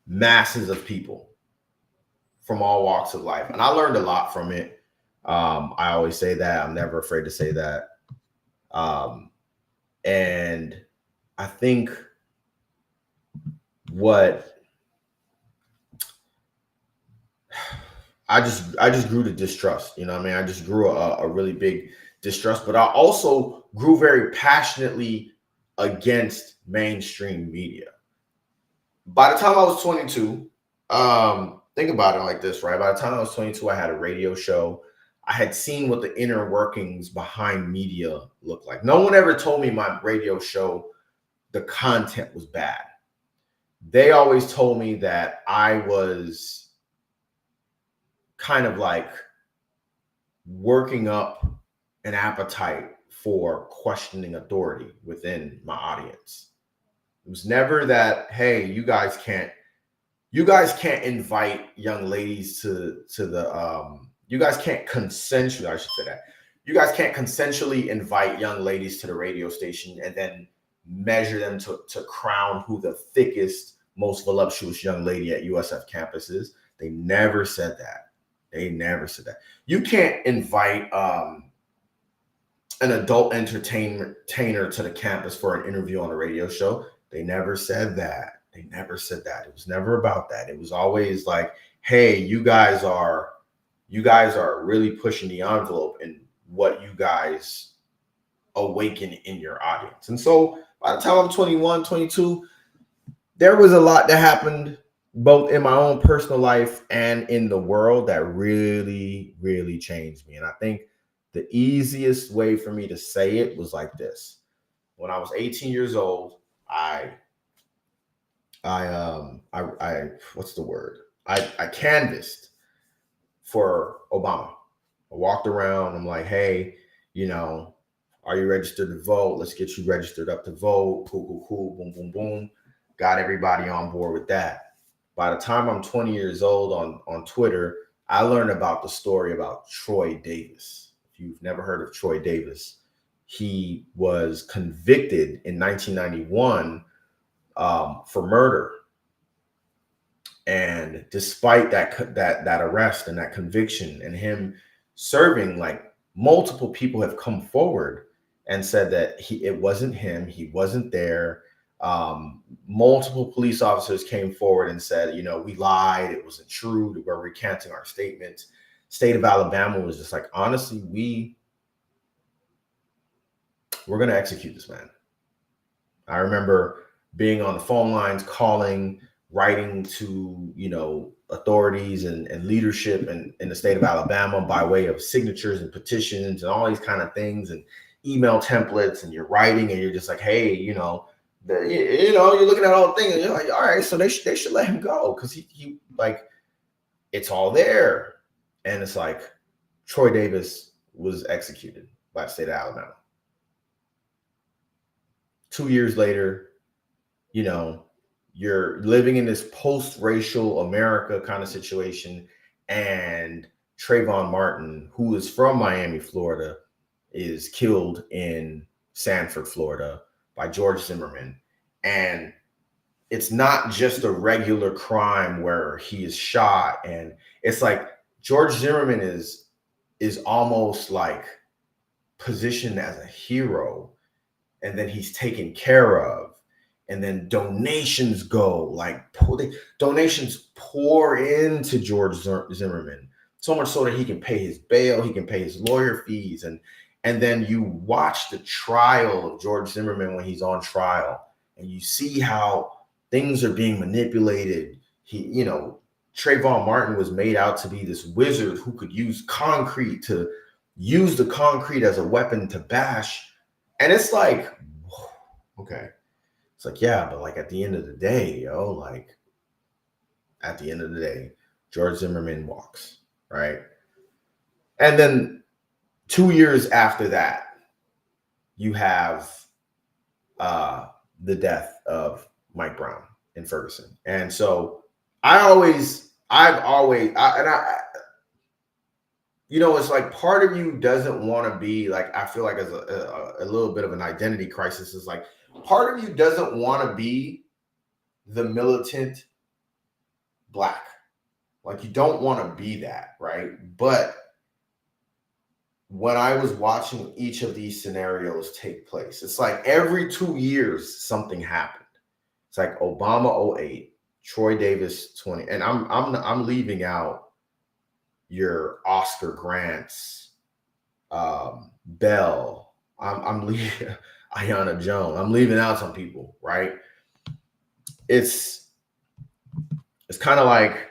masses of people from all walks of life. And I learned a lot from it. I always say that. I'm never afraid to say that. And I think what I just grew to distrust. You know what I mean? I just grew a really big distrust, but I also grew very passionately against mainstream media. By the time I was 22, think about it like this, right? By the time I was 22, I had a radio show. I had seen what the inner workings behind media looked like. No one ever told me my radio show, the content was bad. They always told me that I was kind of like working up an appetite for questioning authority within my audience. It was never that, hey, you guys can't invite young ladies to the you guys can't consensually, I should say that. You guys can't consensually invite young ladies to the radio station and then measure them to crown who the thickest, most voluptuous young lady at USF campus is. They never said that. They never said that. You can't invite an adult entertainer to the campus for an interview on a radio show. They never said that. They never said that. It was never about that. It was always like, hey, you guys are really pushing the envelope in what you guys awaken in your audience. And so by the time I'm 21, 22, there was a lot that happened both in my own personal life and in the world that really, really changed me. And I think the easiest way for me to say it was like this. When I was 18 years old, I what's the word? I canvassed for Obama. I walked around. I'm like, hey, are you registered to vote? Let's get you registered up to vote. Cool. Boom, boom, boom. Got everybody on board with that. By the time I'm 20 years old on Twitter, I learned about the story about Troy Davis. If you've never heard of Troy Davis, he was convicted in 1991 for murder. And despite that arrest and that conviction and him serving, like, multiple people have come forward and said that it wasn't him, he wasn't there. Multiple police officers came forward and said, we lied, it wasn't true, we're recanting our statements. State of Alabama was just like, honestly, we're going to execute this man. I remember being on the phone lines, calling, writing to, authorities and leadership in the state of Alabama by way of signatures and petitions and all these kind of things and email templates, and you're writing and you're just like, hey, you're looking at all the things and you're like, all right, so they should let him go because he like, it's all there. And it's like Troy Davis was executed by the state of Alabama. 2 years later, you're living in this post-racial America kind of situation, and Trayvon Martin, who is from Miami, Florida, is killed in Sanford, Florida by George Zimmerman. And it's not just a regular crime where he is shot, and it's like George Zimmerman is almost like positioned as a hero, and then he's taken care of, and then donations go like donations pour into George Zimmerman, so much so that he can pay his bail, he can pay his lawyer fees, and then you watch the trial of George Zimmerman when he's on trial, and you see how things are being manipulated. Trayvon Martin was made out to be this wizard who could use the concrete as a weapon to bash. And it's like, okay. It's like, yeah, but like at the end of the day, George Zimmerman walks, right? And then 2 years after that, you have the death of Mike Brown in Ferguson. And so it's like part of you doesn't want to be like, I feel like as a little bit of an identity crisis is like, part of you doesn't want to be the militant Black. Like, you don't want to be that, right? But when I was watching each of these scenarios take place, it's like every 2 years something happened. It's like Obama 08, Troy Davis 20, and I'm leaving out your Oscar Grants, Bell. I'm leaving Ayanna Jones. I'm leaving out some people, right? It's kind of like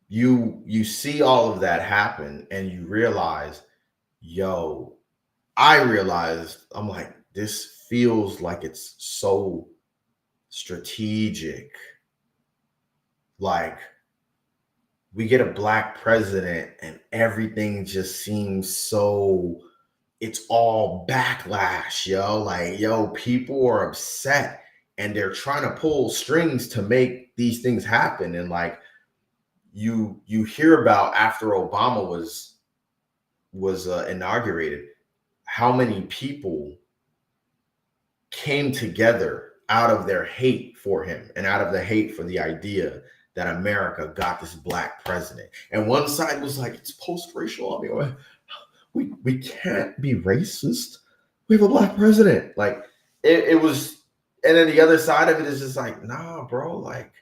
you see all of that happen and you realize, I'm like, this feels like it's so strategic. Like, we get a Black president and everything just seems so, it's all backlash, like, people are upset and they're trying to pull strings to make these things happen. And like, you hear about after Obama was inaugurated, how many people came together out of their hate for him and out of the hate for the idea that America got this Black president. And one side was like, it's post-racial. I mean, we can't be racist. We have a Black president. Like, it was, and then the other side of it is just like, nah, bro, like,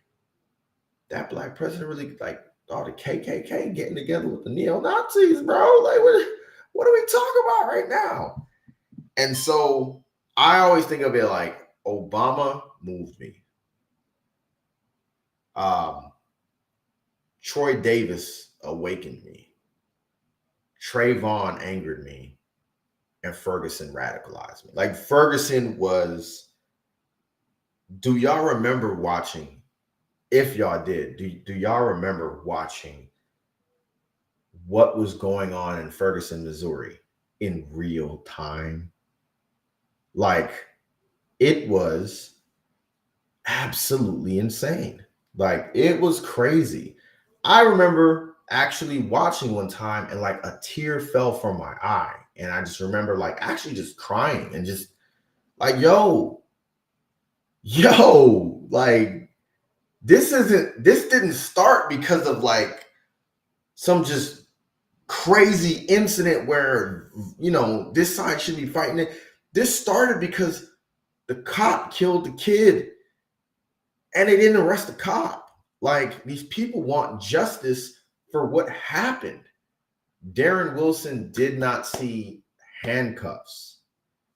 that Black president really, like, all the KKK getting together with the neo-Nazis, bro. Like, what are we talking about right now? And so I always think of it like, Obama moved me. Troy Davis awakened me. Trayvon angered me. And Ferguson radicalized me. Like, Ferguson was, do y'all remember watching, if y'all did, do y'all remember watching what was going on in Ferguson, Missouri in real time? Like, it was absolutely insane. Like, it was crazy. I remember actually watching one time and like a tear fell from my eye. And I just remember like actually just crying and just like, yo, like, this didn't start because of like some just crazy incident where, this side should be fighting it. This started because the cop killed the kid and they didn't arrest the cop. Like, these people want justice for what happened. Darren Wilson did not see handcuffs.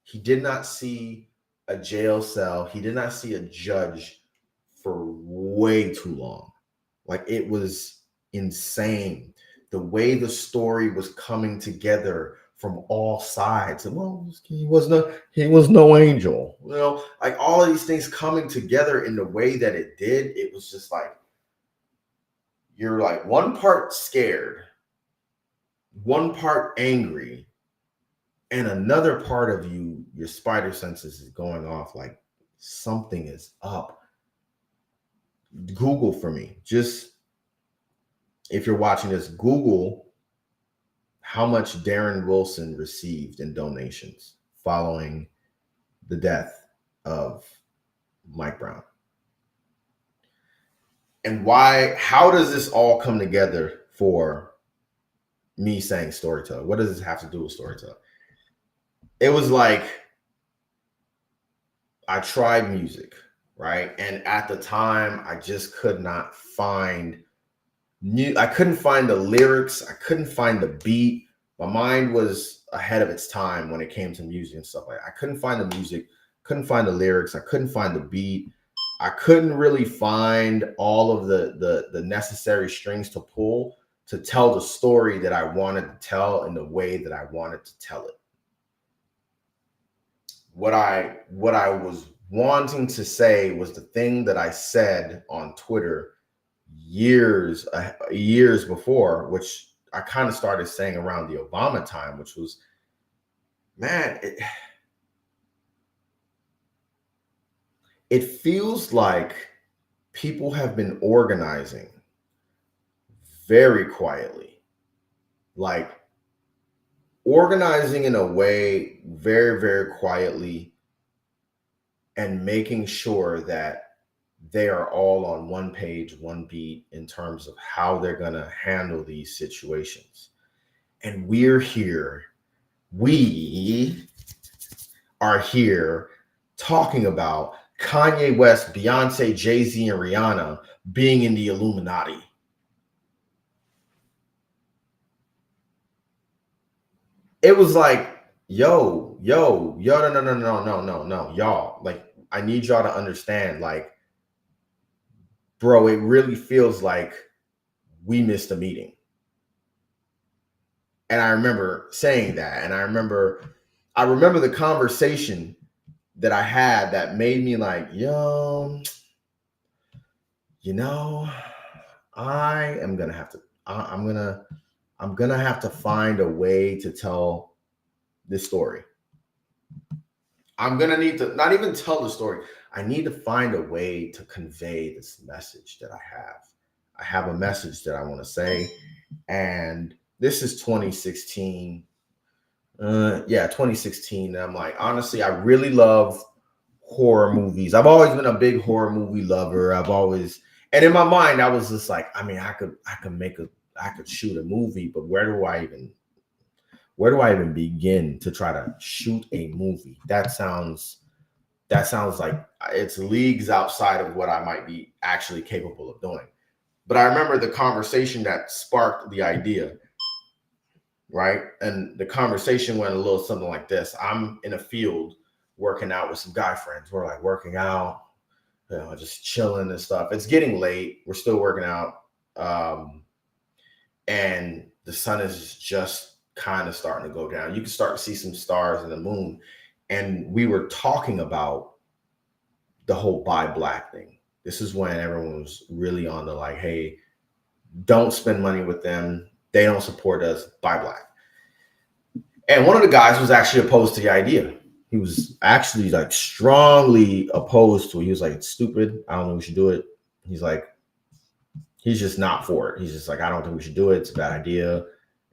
He did not see a jail cell. He did not see a judge for way too long. Like, it was insane. The way the story was coming together from all sides. And, well, he was no angel. Like, all of these things coming together in the way that it did, it was just like, you're like one part scared, one part angry, and another part of you, your spider senses is going off like something is up. Google for me. Just if you're watching this, Google how much Darren Wilson received in donations following the death of Mike Brown. And why, how does this all come together for me saying Storyteller? What does this have to do with Storyteller? It was like, I tried music, right? And at the time, I just could not find I couldn't find the lyrics. I couldn't find the beat. My mind was ahead of its time when it came to music and stuff like that. I couldn't find the music, couldn't find the lyrics. I couldn't find the beat. I couldn't really find all of the necessary strings to pull to tell the story that I wanted to tell in the way that I wanted to tell it. What I was wanting to say was the thing that I said on Twitter years before, which I kind of started saying around the Obama time, which was, man, it feels like people have been organizing very quietly, like organizing in a way very, very quietly, and making sure that they are all on one page, one beat in terms of how they're going to handle these situations. And we are here talking about Kanye West, Beyonce, Jay-Z, and Rihanna being in the Illuminati. It was like, yo, no, y'all. Like, I need y'all to understand, like, bro, it really feels like we missed a meeting. And I remember saying that. And I remember the conversation that I had that made me like, yo, you know, I'm gonna have to find a way to tell this story. I'm gonna need to not even tell the story. I need to find a way to convey this message that I have. I have a message that I want to say, and this is 2016. 2016. And I'm like, honestly, I really love horror movies. I've always been a big horror movie lover. And in my mind, I was just like, I mean, I could shoot a movie, but where do I even begin to try to shoot a movie? That sounds like it's leagues outside of what I might be actually capable of doing. But I remember the conversation that sparked the idea, right? And the conversation went a little something like this. I'm in a field working out with some guy friends. We're like working out, just chilling and stuff. It's getting late. We're still working out. And the sun is just kind of starting to go down. You can start to see some stars and the moon. And we were talking about the whole buy black thing. This is when everyone was really on the like, hey, don't spend money with them. They don't support us. Buy black. And one of the guys was actually opposed to the idea. He was actually like strongly opposed to it. He was like, it's stupid. I don't think we should do it. He's like, he's just not for it. He's just like, I don't think we should do it. It's a bad idea.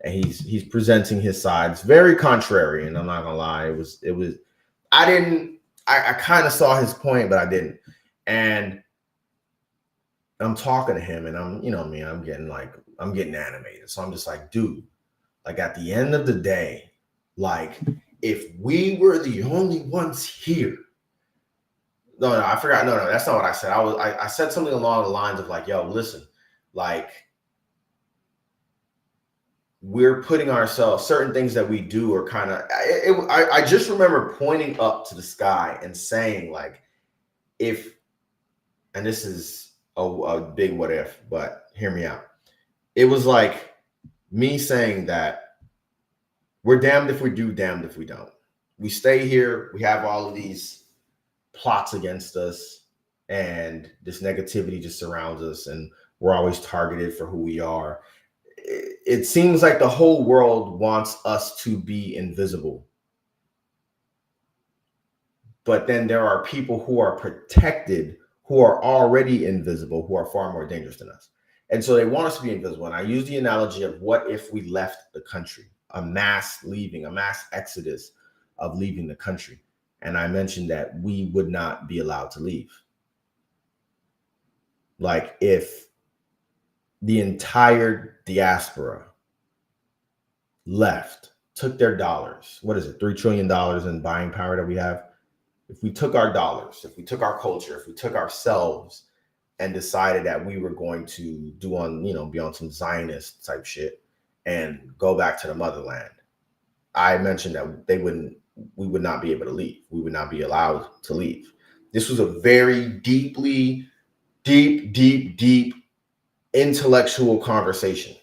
And he's presenting his side. It's very contrary. And I'm not gonna lie. I kind of saw his point, but I didn't. And I'm talking to him and I'm getting animated. So I'm just like, dude, like at the end of the day, like if we were the only ones here. No, I forgot. No, that's not what I said. I said something along the lines of like, yo, listen, like we're putting ourselves, certain things that we do are kind of, I just remember pointing up to the sky and saying like, and this is a big what if, but hear me out. It was like me saying that we're damned if we do, damned if we don't. We stay here. We have all of these plots against us and this negativity just surrounds us and we're always targeted for who we are. It seems like the whole world wants us to be invisible. But then there are people who are protected, who are already invisible, who are far more dangerous than us. And so they want us to be invisible. And I use the analogy of what if we left the country, a mass leaving, a mass exodus of leaving the country. And I mentioned that we would not be allowed to leave. Like if the entire diaspora left, took their dollars, what is it, $3 trillion in buying power that we have? If we took our dollars, if we took our culture, if we took ourselves and decided that we were going to do on, be on some Zionist type shit and go back to the motherland, I mentioned that we would not be able to leave. We would not be allowed to leave. This was a very deep intellectual conversation.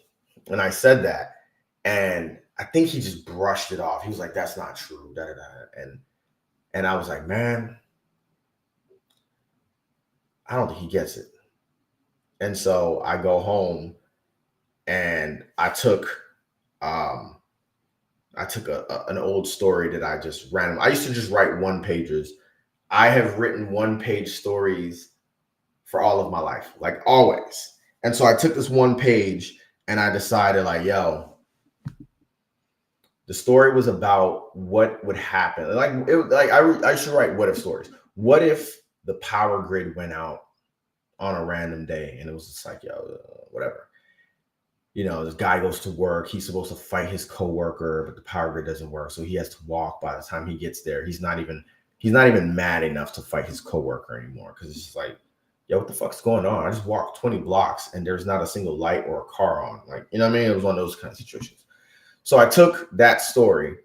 And I said that, and I think he just brushed it off. He was like, that's not true. Da, da, da. And I was like, man, I don't think he gets it. And so I go home and I took an old story that I just ran. I used to just write one pagers. I have written 1-page stories for all of my life, like always. And so I took this 1 page and I decided like, yo, the story was about what would happen. I should write what if stories. What if the power grid went out on a random day and it was just like, yo, whatever. This guy goes to work. He's supposed to fight his coworker, but the power grid doesn't work. So he has to walk. By the time he gets there, he's not even mad enough to fight his coworker anymore. Cause it's just like, yo, what the fuck's going on? I just walked 20 blocks and there's not a single light or a car on. Like, you know what I mean? It was one of those kind of situations. So I took that story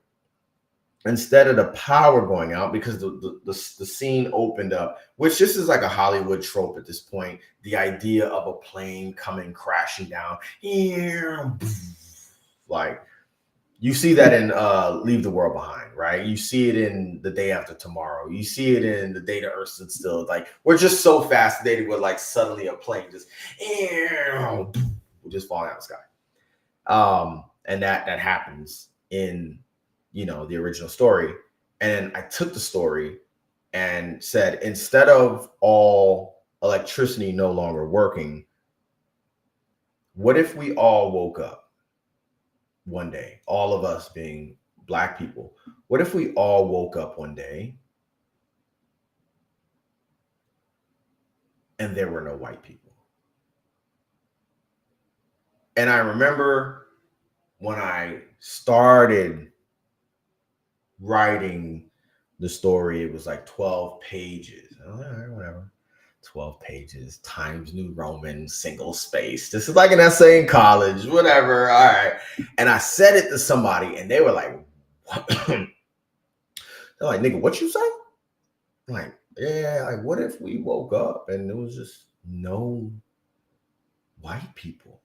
instead of the power going out, because the scene opened up, which this is like a Hollywood trope at this point. The idea of a plane coming crashing down. Like you see that in Leave the World Behind, right? You see it in The Day After Tomorrow. You see it in The Day the Earth Stood Still. Like we're just so fascinated with like suddenly a plane just falling out of the sky. And that happens in, the original story. And I took the story and said, instead of all electricity no longer working, what if we all woke up one day, all of us being Black people? What if we all woke up one day and there were no white people? And I remember when I started writing the story, it was like 12 pages. All right, whatever. 12 pages, Times New Roman, single space. This is like an essay in college, whatever. All right. And I said it to somebody and they were like, what? They're like, nigga, what you say? I'm like, yeah, like what if we woke up and there was just no white people?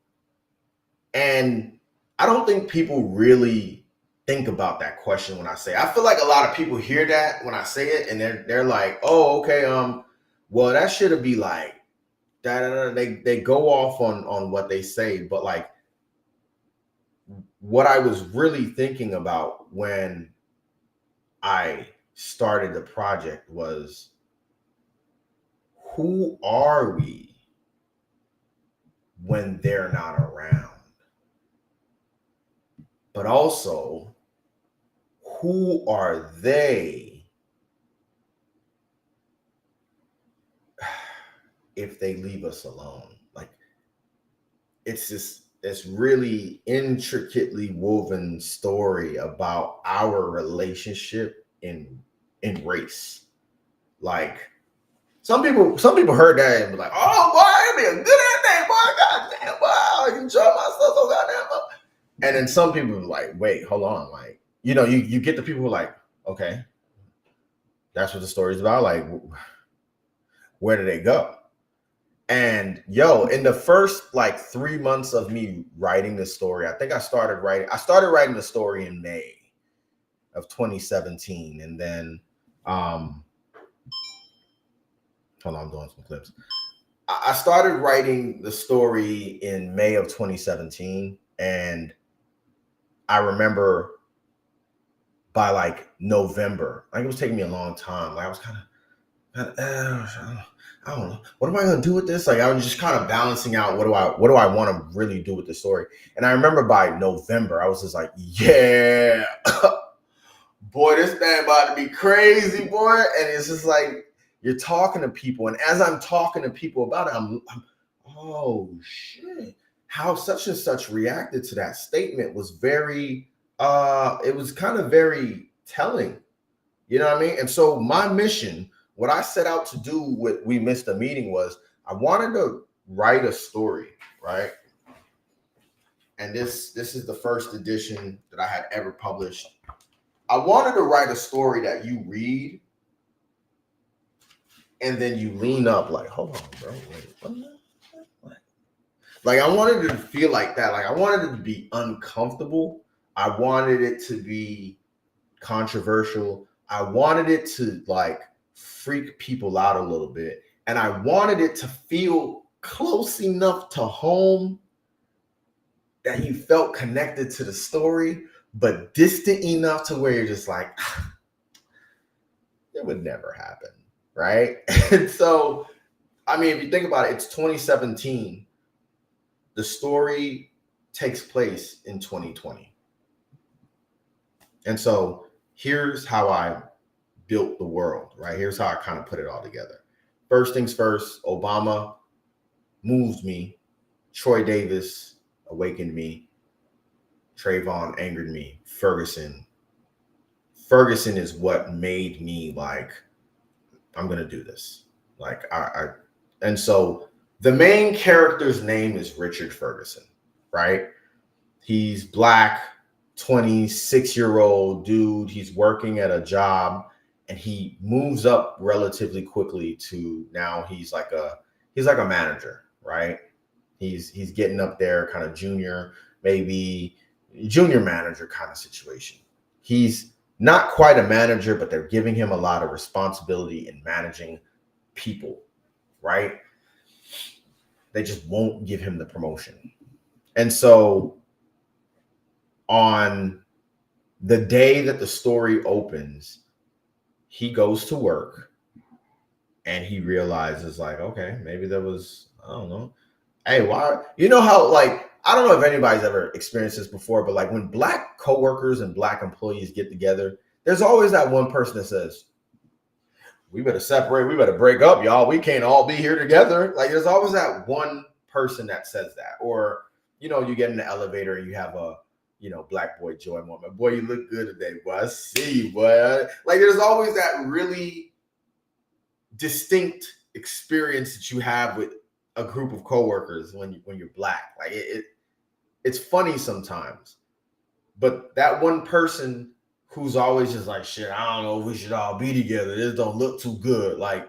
And I don't think people really think about that question when I say it. I feel like a lot of people hear that when I say it and they're like, oh, okay, well, that should be like that. They go off on what they say, but like what I was really thinking about when I started the project was, who are we when they're not around? But also, who are they if they leave us alone? Like, it's this really intricately woven story about our relationship in race. Like, some people heard that and be like, oh boy, it'd be a good ass day, boy. Goddamn, boy, I enjoy myself so goddamn much. And then some people are like, wait, hold on. Like, you get the people who are like, okay, that's what the story's about. Like, where do they go? And yo, in the first like 3 months of me writing this story, I think I started writing the story in May of 2017. And then, hold on, I'm doing some clips. I started writing the story in May of 2017. And I remember by like November, like it was taking me a long time. Like I was kind of, I don't know. What am I gonna do with this? Like I was just kind of balancing out what do I want to really do with the story. And I remember by November, I was just like, yeah, boy, this man about to be crazy, boy. And it's just like you're talking to people, and as I'm talking to people about it, I'm oh shit. How such and such reacted to that statement was very it was kind of very telling. You know what I mean? And so my mission, what I set out to do with We Missed a Meeting was I wanted to write a story, right? And this is the first edition that I had ever published. I wanted to write a story that you read and then you lean up like, hold on, bro. Wait, what? Like I wanted it to feel like that. Like I wanted it to be uncomfortable. I wanted it to be controversial. I wanted it to like freak people out a little bit. And I wanted it to feel close enough to home that you felt connected to the story, but distant enough to where you're just like, it would never happen. Right. And so, I mean, if you think about it, it's 2017. The story takes place in 2020. And so here's how I built the world, right? Here's how I kind of put it all together. First things first, Obama moved me. Troy Davis awakened me. Trayvon angered me. Ferguson is what made me like, I'm going to do this. Like and so the main character's name is Richard Ferguson, right? He's Black, 26-year-old dude. He's working at a job and he moves up relatively quickly to now he's like a manager, right? He's getting up there, kind of junior, maybe junior manager kind of situation. He's not quite a manager, but they're giving him a lot of responsibility in managing people, right? They just won't give him the promotion. And so on the day that the story opens, he goes to work and he realizes like, okay, maybe there was, I don't know. Hey, why? You know how like, I don't know if anybody's ever experienced this before, but like when Black coworkers and Black employees get together, there's always that one person that says, we better separate, we better break up, y'all. We can't all be here together. Like there's always that one person that says that. Or, you know, you get in the elevator and you have a, you know, Black boy joy moment. Boy, you look good today, boy. I see you, boy. Like there's always that really distinct experience that you have with a group of coworkers when you're Black. Like it's funny sometimes. But that one person who's always just like, shit, I don't know if we should all be together. This don't look too good. Like,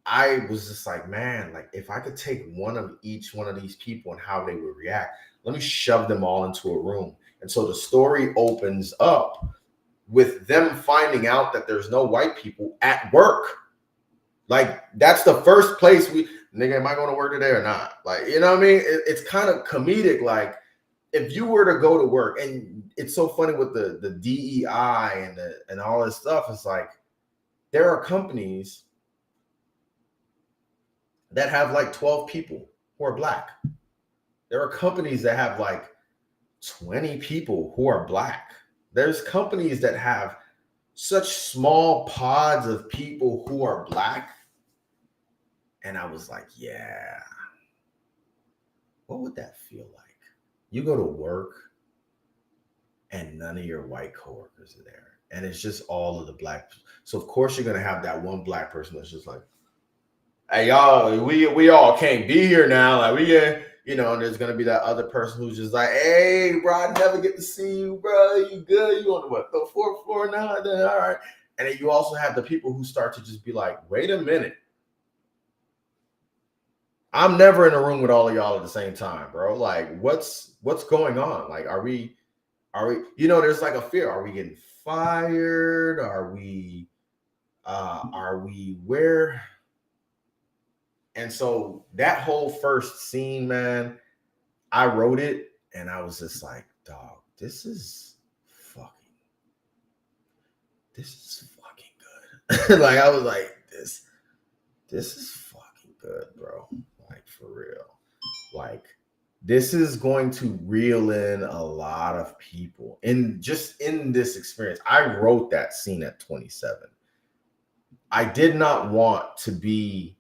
I was just like, man, like if I could take one of each one of these people and how they would react, let me shove them all into a room. And so the story opens up with them finding out that there's no white people at work. Like, that's the first place nigga, am I going to work today or not? Like, you know what I mean? It's kind of comedic. Like, if you were to go to work, and it's so funny with the DEI and all this stuff, it's like there are companies that have like 12 people who are Black. There are companies that have like 20 people who are Black. There's companies that have such small pods of people who are Black. And I was like, yeah, what would that feel like? You go to work and none of your white coworkers are there. And it's just all of the Black. So of course you're going to have that one Black person that's just like, hey, y'all, we all can't be here now. Like you know, and there's going to be that other person who's just like, hey, bro, I never get to see you, bro. You good? You on the fourth floor now? Then, all right. And then you also have the people who start to just be like, wait a minute. I'm never in a room with all of y'all at the same time, bro. Like, what's going on? Like, are we, you know, there's like a fear. Are we getting fired? Are we where? And so that whole first scene, man, I wrote it and I was just like, dog, this is fucking good. Like, I was like, this this is fucking good, bro. Like, for real. Like, this is going to reel in a lot of people. And just in this experience, I wrote that scene at 27. I did not want to be,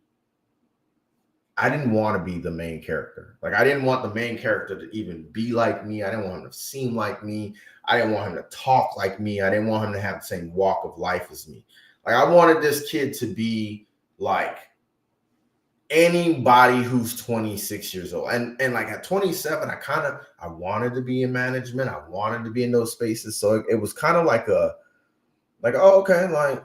I didn't want to be the main character. Like, I didn't want the main character to even be like me. I didn't want him to seem like me. I didn't want him to talk like me. I didn't want him to have the same walk of life as me. Like, I wanted this kid to be like anybody who's 26 years old. And like at 27, I wanted to be in management. I wanted to be in those spaces. So it was kind of like oh, okay, like,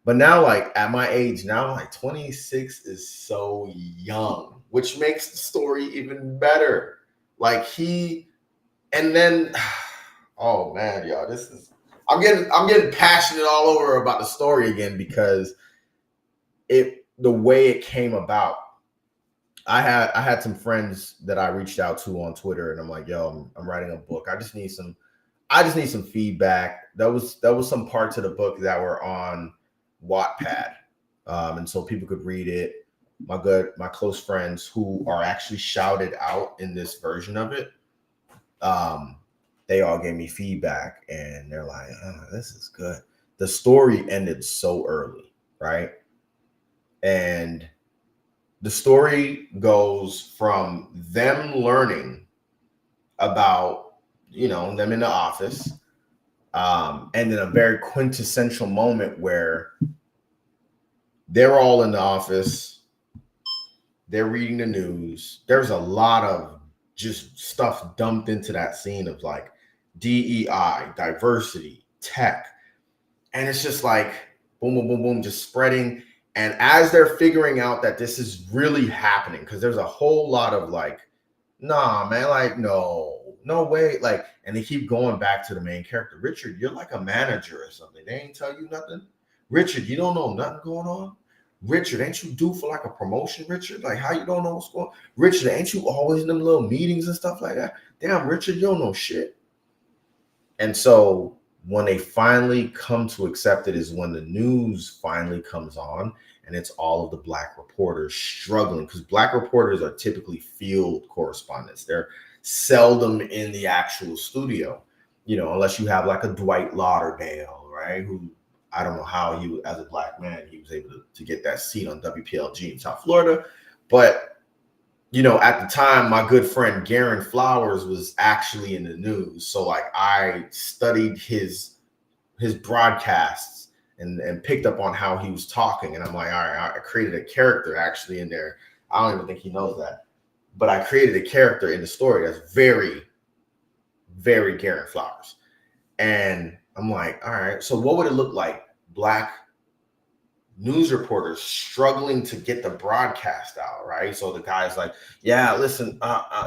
but now, like, at my age now, like, 26 is so young, which makes the story even better. Like, and then, oh man, y'all, I'm getting passionate all over about the story again, because the way it came about. I had some friends that I reached out to on Twitter, and I'm like, yo, I'm writing a book. I just need some feedback. There was some parts of the book that were on Wattpad, and so people could read it. My close friends who are actually shouted out in this version of it, they all gave me feedback, and they're like, oh, this is good. The story ended so early, right? And the story goes from them learning about, them in the office, and then a very quintessential moment where they're all in the office, they're reading the news. There's a lot of just stuff dumped into that scene of like DEI, diversity, tech. And it's just like boom, boom, boom, boom, just spreading. And as they're figuring out that this is really happening, because there's a whole lot of like, nah, man, like, no way. Like, and they keep going back to the main character. Richard, you're like a manager or something. They ain't tell you nothing. Richard, you don't know nothing going on. Richard, ain't you due for like a promotion, Richard? Like, how you don't know what's going on? Richard, ain't you always in them little meetings and stuff like that? Damn, Richard, you don't know shit. And so when they finally come to accept it is when the news finally comes on, and it's all of the Black reporters struggling, because Black reporters are typically field correspondents. They're seldom in the actual studio, unless you have like a Dwight Lauderdale, right? Who, I don't know how as a Black man, he was able to get that seat on WPLG in South Florida. But at the time, my good friend Garen Flowers was actually in the news. So like I studied his broadcasts and picked up on how he was talking. And I'm like, all right, I created a character actually in there. I don't even think he knows that. But I created a character in the story that's very, very Garen Flowers. And I'm like, all right, so what would it look like? Black news reporters struggling to get the broadcast out, right? So the guy's like, yeah, listen,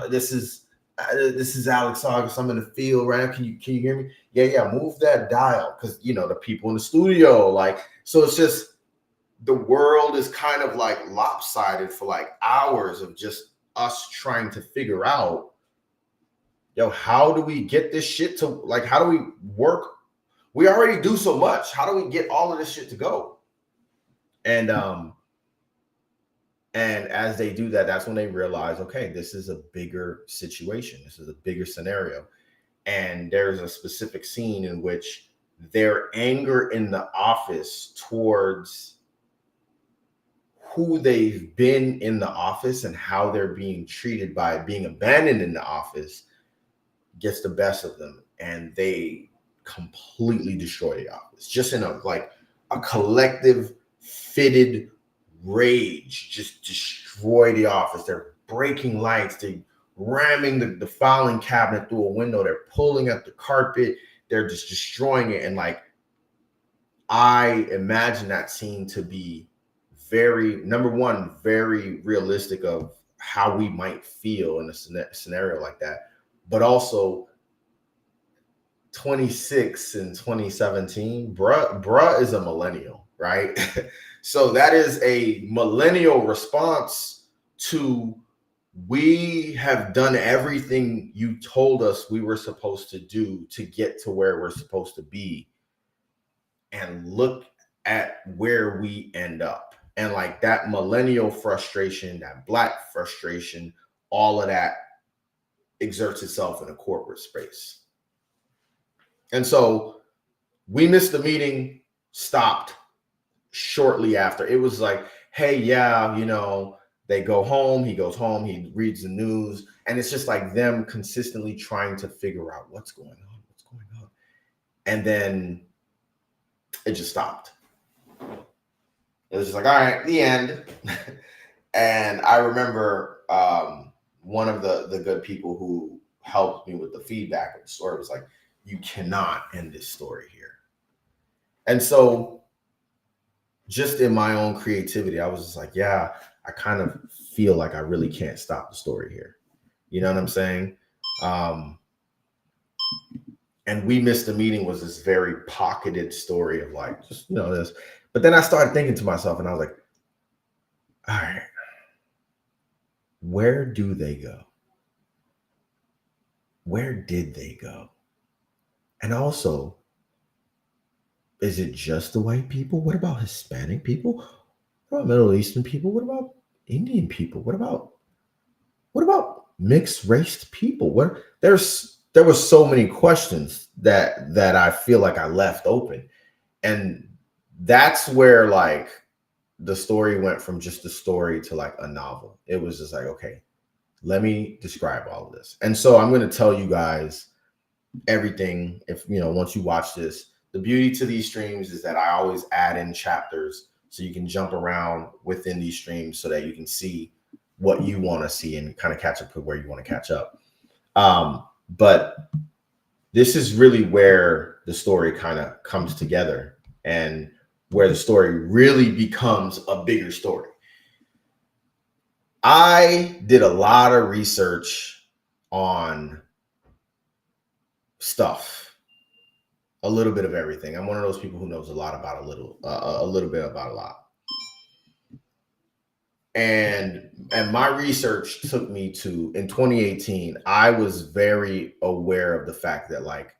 this is Alex August. I'm in the field right now. Can you hear me? Yeah, move that dial, because the people in the studio, like, so it's just the world is kind of like lopsided for like hours of just us trying to figure out, how do we get this shit to, like, how do we work? We already do so much. How do we get all of this shit to go? And as they do that, that's when they realize, okay, this is a bigger situation. This is a bigger scenario. And there's a specific scene in which their anger in the office towards who they've been in the office and how they're being treated by being abandoned in the office gets the best of them. And they completely destroy the office, just in a collective fitted rage, just destroy the office. They're breaking lights, they're ramming the filing cabinet through a window, they're pulling up the carpet, they're just destroying it. And like, I imagine that scene to be very, number one, very realistic of how we might feel in a scenario like that, but also 26 in 2017, bruh is a millennial, right? So that is a millennial response to, we have done everything you told us we were supposed to do to get to where we're supposed to be. And look at where we end up. And like that millennial frustration, that Black frustration, all of that exerts itself in a corporate space. And so we missed the meeting, stopped shortly after. It was like, hey, yeah, they go home, he goes home, he reads the news, and it's just like them consistently trying to figure out what's going on. And then it just stopped. It was just like, all right, the end. And I remember one of the good people who helped me with the feedback of the story was like, you cannot end this story here. And so just in my own creativity, I was just like, yeah, I kind of feel like I really can't stop the story here. You know what I'm saying? And We Missed the Meeting was this very pocketed story of like, just, this. But then I started thinking to myself and I was like, all right, where do they go? Where did they go? And also, is it just the white people? What about Hispanic people? What about Middle Eastern people? What about Indian people? What about mixed race people? There were so many questions that I feel like I left open. And that's where like the story went from just a story to like a novel. It was just like, okay, let me describe all of this. And so I'm going to tell you guys everything. If once you watch this, the beauty to these streams is that I always add in chapters so you can jump around within these streams so that you can see what you want to see and kind of catch up with where you want to catch up. But this is really where the story kind of comes together and where the story really becomes a bigger story. I did a lot of research on stuff, a little bit of everything. I'm one of those people who knows a lot about a little bit about a lot. And my research took me to, in 2018, I was very aware of the fact that like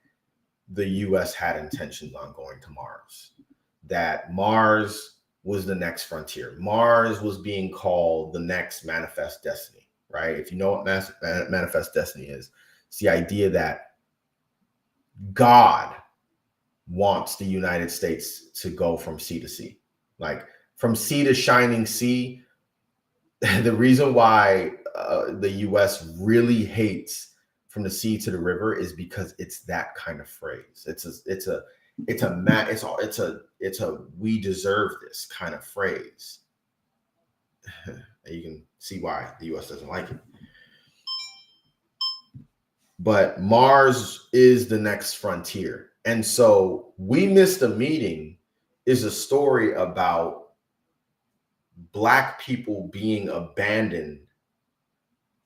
the US had intentions on going to Mars, that Mars was the next frontier. Mars was being called the next manifest destiny, right? If you know what manifest destiny is, it's the idea that God wants the United States to go from sea to sea, like from sea to shining sea. The reason why the U.S. really hates from the sea to the river is because it's that kind of phrase. It's a we deserve this kind of phrase. You can see why the U.S. doesn't like it. But Mars is the next frontier. And so We Missed a Meeting is a story about Black people being abandoned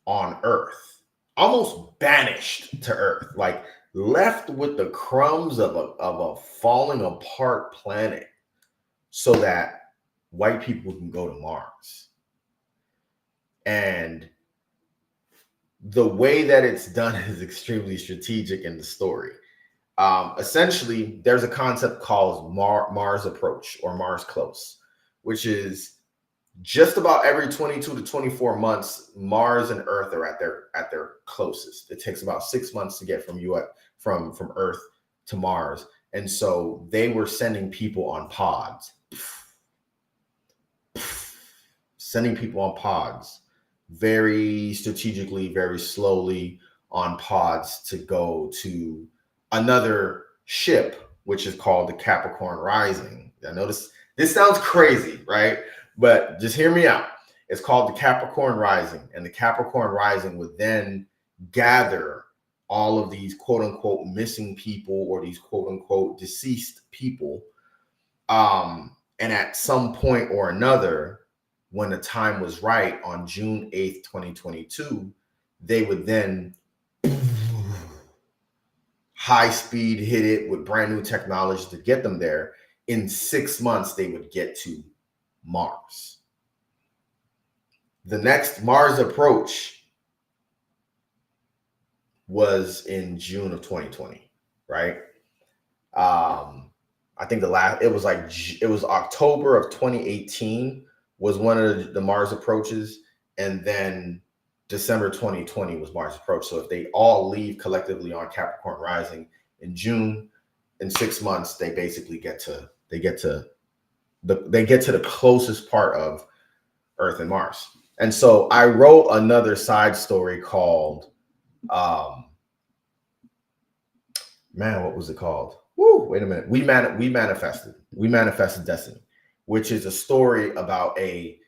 on Earth, almost banished to Earth, like left with the crumbs of a falling apart planet so that white people can go to Mars. And the way that it's done is extremely strategic in the story. Essentially, there's a concept called Mars approach or Mars close, which is just about every 22 to 24 months, Mars and Earth are at their closest. It takes about 6 months to get from Earth to Mars. And so they were sending people on pods, very strategically, very slowly on pods to go to another ship, which is called the Capricorn Rising. I know this sounds crazy, right? But just hear me out. It's called the Capricorn Rising, and the Capricorn Rising would then gather all of these quote unquote missing people or these quote unquote deceased people. And at some point or another, when the time was right, on June 8th, 2022, they would then high speed hit it with brand new technology to get them there. In 6 months, they would get to Mars. The next Mars approach was in June of 2020, right? I think it was October of 2018 was one of the Mars approaches, and then December 2020 was Mars approach. So if they all leave collectively on Capricorn rising in June, in 6 months, they basically get to the closest part of Earth and Mars. And so I wrote another side story called man, what was it called? Woo, wait a minute. We manifested destiny, which is a story about a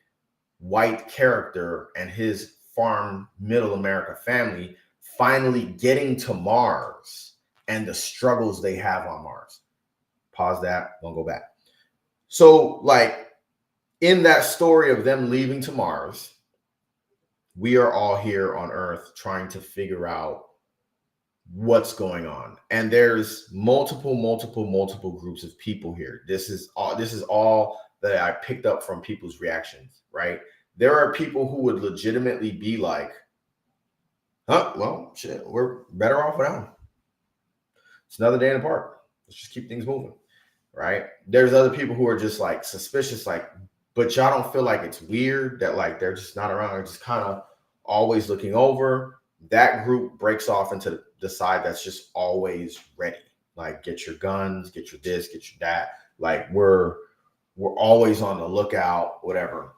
white character and his farm middle America family finally getting to Mars and the struggles they have on Mars. Pause that, don't go back. So, like, in that story of them leaving to Mars, we are all here on Earth trying to figure out what's going on. And there's multiple groups of people here. This is all that I picked up from people's reactions, right? There are people who would legitimately be like, well, shit, we're better off without them. It's another day in the park. Let's just keep things moving, right? There's other people who are just like suspicious, like, but y'all don't feel like it's weird that like they're just not around. They're just kind of always looking over. That group breaks off into the side that's just always ready. Like, get your guns, get your this, get your that. Like, we're always on the lookout, whatever.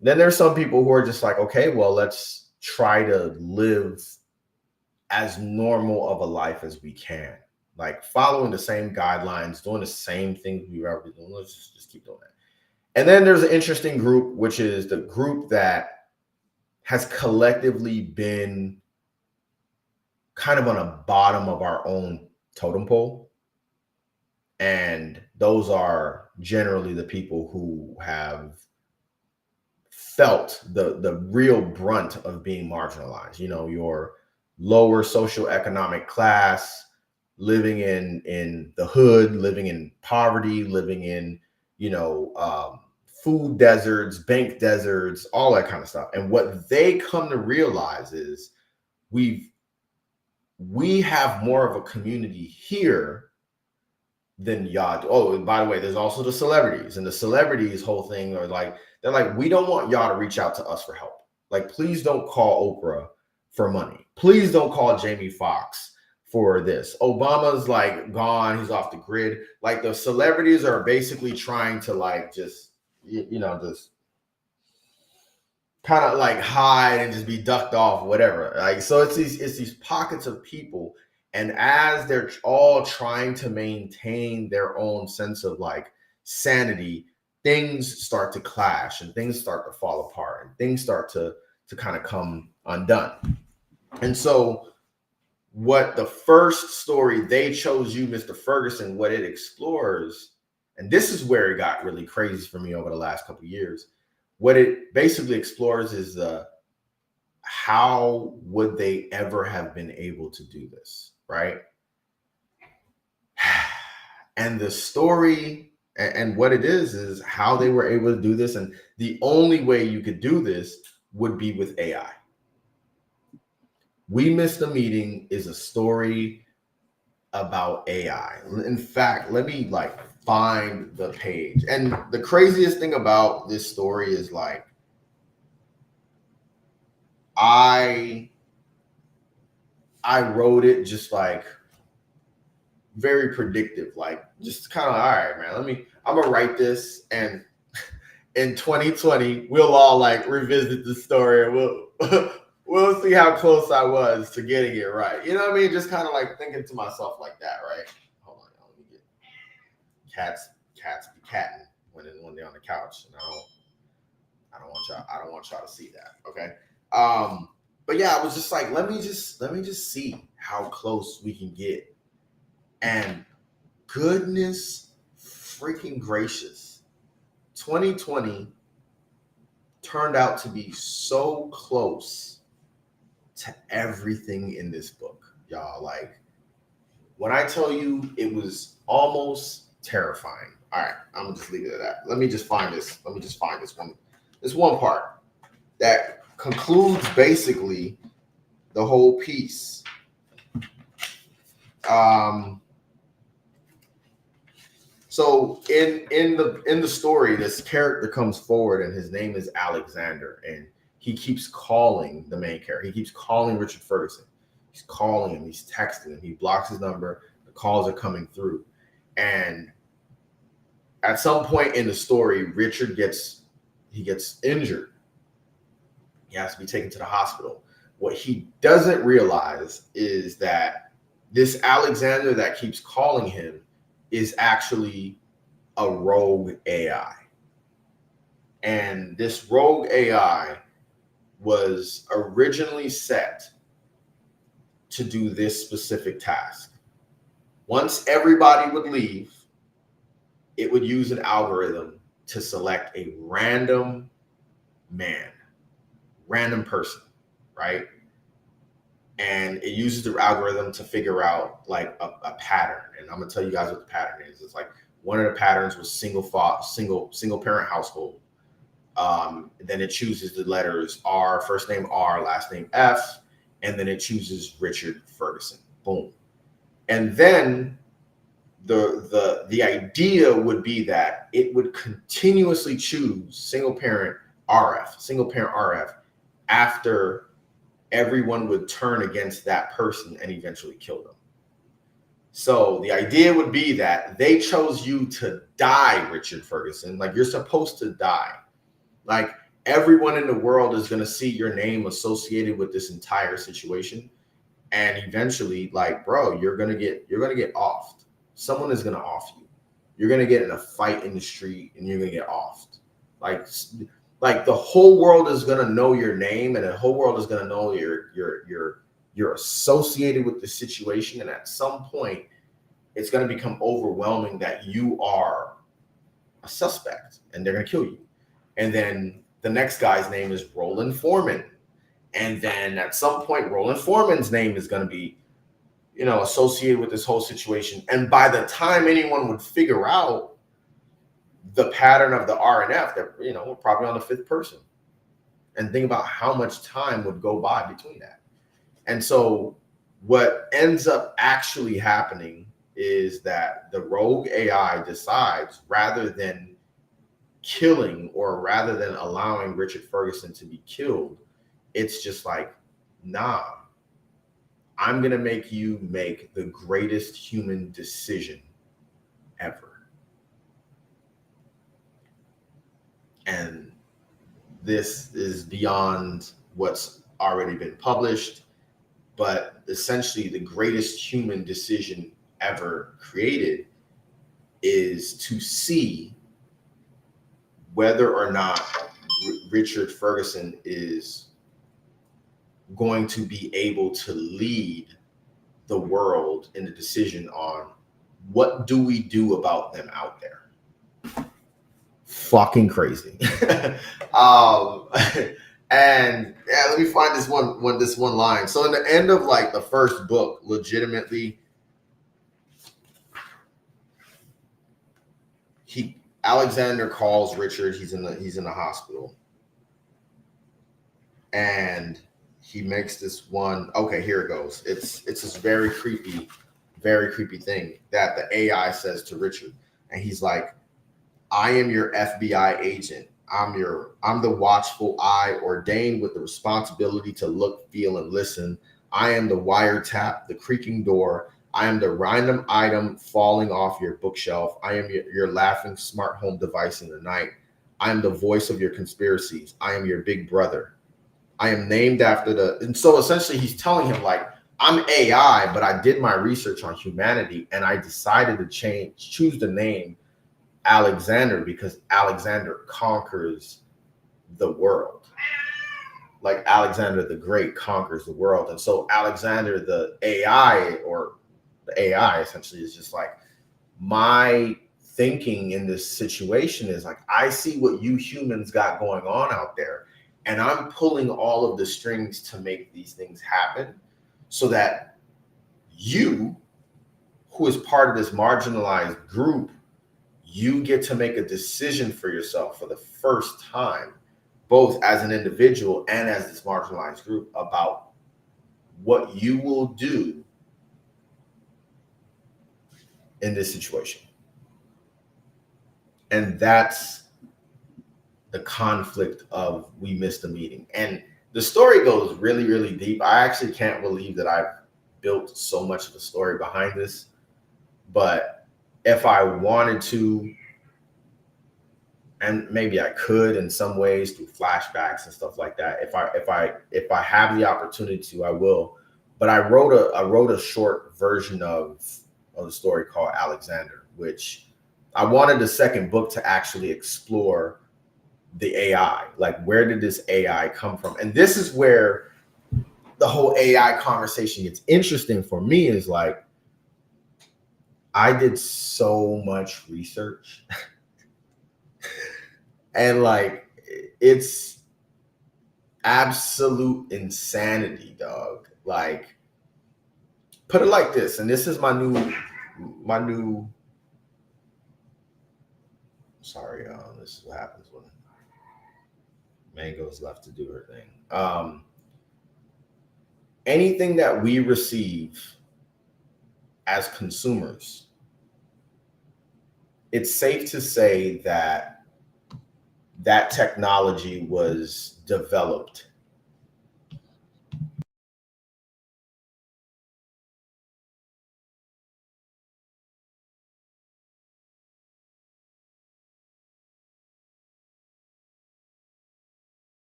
Then there's some people who are just like, okay, well, let's try to live as normal of a life as we can. Like, following the same guidelines, doing the same things we've ever been doing. Let's just keep doing that. And then there's an interesting group, which is the group that has collectively been kind of on the bottom of our own totem pole. And those are generally the people who have felt the real brunt of being marginalized. You know, your lower socioeconomic class, living in the hood, living in poverty, living in, food deserts, bank deserts, all that kind of stuff. And what they come to realize is we have more of a community here than y'all do. Oh, and by the way, there's also the celebrities, and the celebrities whole thing are like, they're like, we don't want y'all to reach out to us for help. Like, please don't call Oprah for money. Please don't call Jamie Foxx for this. Obama's like gone. He's off the grid. Like, the celebrities are basically trying to like, just kind of like hide and just be ducked off, whatever. Like, so it's these pockets of people. And as they're all trying to maintain their own sense of like sanity, things start to clash and things start to fall apart and things start to kind of come undone. And so what the first story, They Chose You, Mr. Ferguson, what it explores, and this is where it got really crazy for me over the last couple of years. What it basically explores is how would they ever have been able to do this, right? And the story and what it is how they were able to do this. And the only way you could do this would be with AI. We Missed the Meeting is a story about AI. In fact, let me like find the page. And the craziest thing about this story is like, I wrote it just like very predictive, like just kind of, all right, man, I'm gonna write this, and in 2020 we'll all like revisit the story and we'll see how close I was to getting it right. You know what I mean? Just kind of like thinking to myself like that, right? Hold on, let me get cats be catting when they're on the couch, and I don't want y'all to see that. Okay. But yeah, I was just like, let me just see how close we can get. And goodness freaking gracious, 2020 turned out to be so close to everything in this book, y'all. Like, when I tell you it was almost terrifying. All right, I'm gonna just leave it at that. Let me just find this one part that concludes basically the whole piece. So in the story, this character comes forward, and his name is Alexander, and he keeps calling the main character. He keeps calling Richard Ferguson. He's calling him. He's texting him. He blocks his number. The calls are coming through, and at some point in the story, Richard gets injured. He has to be taken to the hospital. What he doesn't realize is that this Alexander that keeps calling him is actually a rogue AI. And this rogue AI was originally set to do this specific task. Once everybody would leave, it would use an algorithm to select a random man, random person, right? And it uses the algorithm to figure out like a pattern. And I'm gonna tell you guys what the pattern is. It's like one of the patterns was single parent household. Then it chooses the letters R, first name R, last name F, and then it chooses Richard Ferguson. Boom. And then the idea would be that it would continuously choose single parent RF after everyone would turn against that person and eventually kill them. So the idea would be that they chose you to die, Richard Ferguson. Like, you're supposed to die. Like, everyone in the world is going to see your name associated with this entire situation. And eventually, like, bro, you're going to get offed. Someone is going to off you. You're going to get in a fight in the street and you're going to get offed. Like the whole world is going to know your name, and the whole world is going to know you're associated with the situation. And at some point, it's going to become overwhelming that you are a suspect and they're going to kill you. And then the next guy's name is Roland Foreman. And then at some point, Roland Foreman's name is going to be, associated with this whole situation. And by the time anyone would figure out the pattern of the R and F, that, we're probably on the fifth person. And think about how much time would go by between that. And so what ends up actually happening is that the rogue AI decides, rather than killing or rather than allowing Richard Ferguson to be killed, it's just like, nah, I'm going to make you make the greatest human decision ever. And this is beyond what's already been published, but essentially the greatest human decision ever created is to see whether or not Richard Ferguson is going to be able to lead the world in the decision on what do we do about them out there. Fucking crazy. And yeah, let me find this one line. So in the end of like the first book, legitimately, Alexander calls Richard. He's in the hospital, and he makes this one. Okay, here it goes. It's this very creepy thing that the AI says to Richard, and he's like, "I am your FBI agent. I'm the watchful eye ordained with the responsibility to look, feel, and listen. I am the wiretap, the creaking door. I am the random item falling off your bookshelf. I am your laughing smart home device in the night. I am the voice of your conspiracies. I am your big brother. I am named after and so essentially he's telling him, like, I'm AI, but I did my research on humanity and I decided to choose the name Alexander because Alexander conquers the world. Like Alexander the Great conquers the world. And so Alexander, the AI essentially is just like, my thinking in this situation is like, I see what you humans got going on out there. And I'm pulling all of the strings to make these things happen so that you, who is part of this marginalized group, you get to make a decision for yourself for the first time, both as an individual and as this marginalized group, about what you will do in this situation. And that's the conflict of we missed a meeting. And the story goes really, really deep. I actually can't believe that I've built so much of a story behind this. But if I wanted to, and maybe I could in some ways through flashbacks and stuff like that. If I have the opportunity to, I will. But I wrote a short version of the story called Alexander, which I wanted the second book to actually explore the AI. Like, where did this AI come from? And this is where the whole AI conversation gets interesting for me, is like, I did so much research and like, it's absolute insanity, dog. Like, put it like this, and this is my new sorry, this is what happens when Mango's left to do her thing. Anything that we receive as consumers, it's safe to say that that technology was developed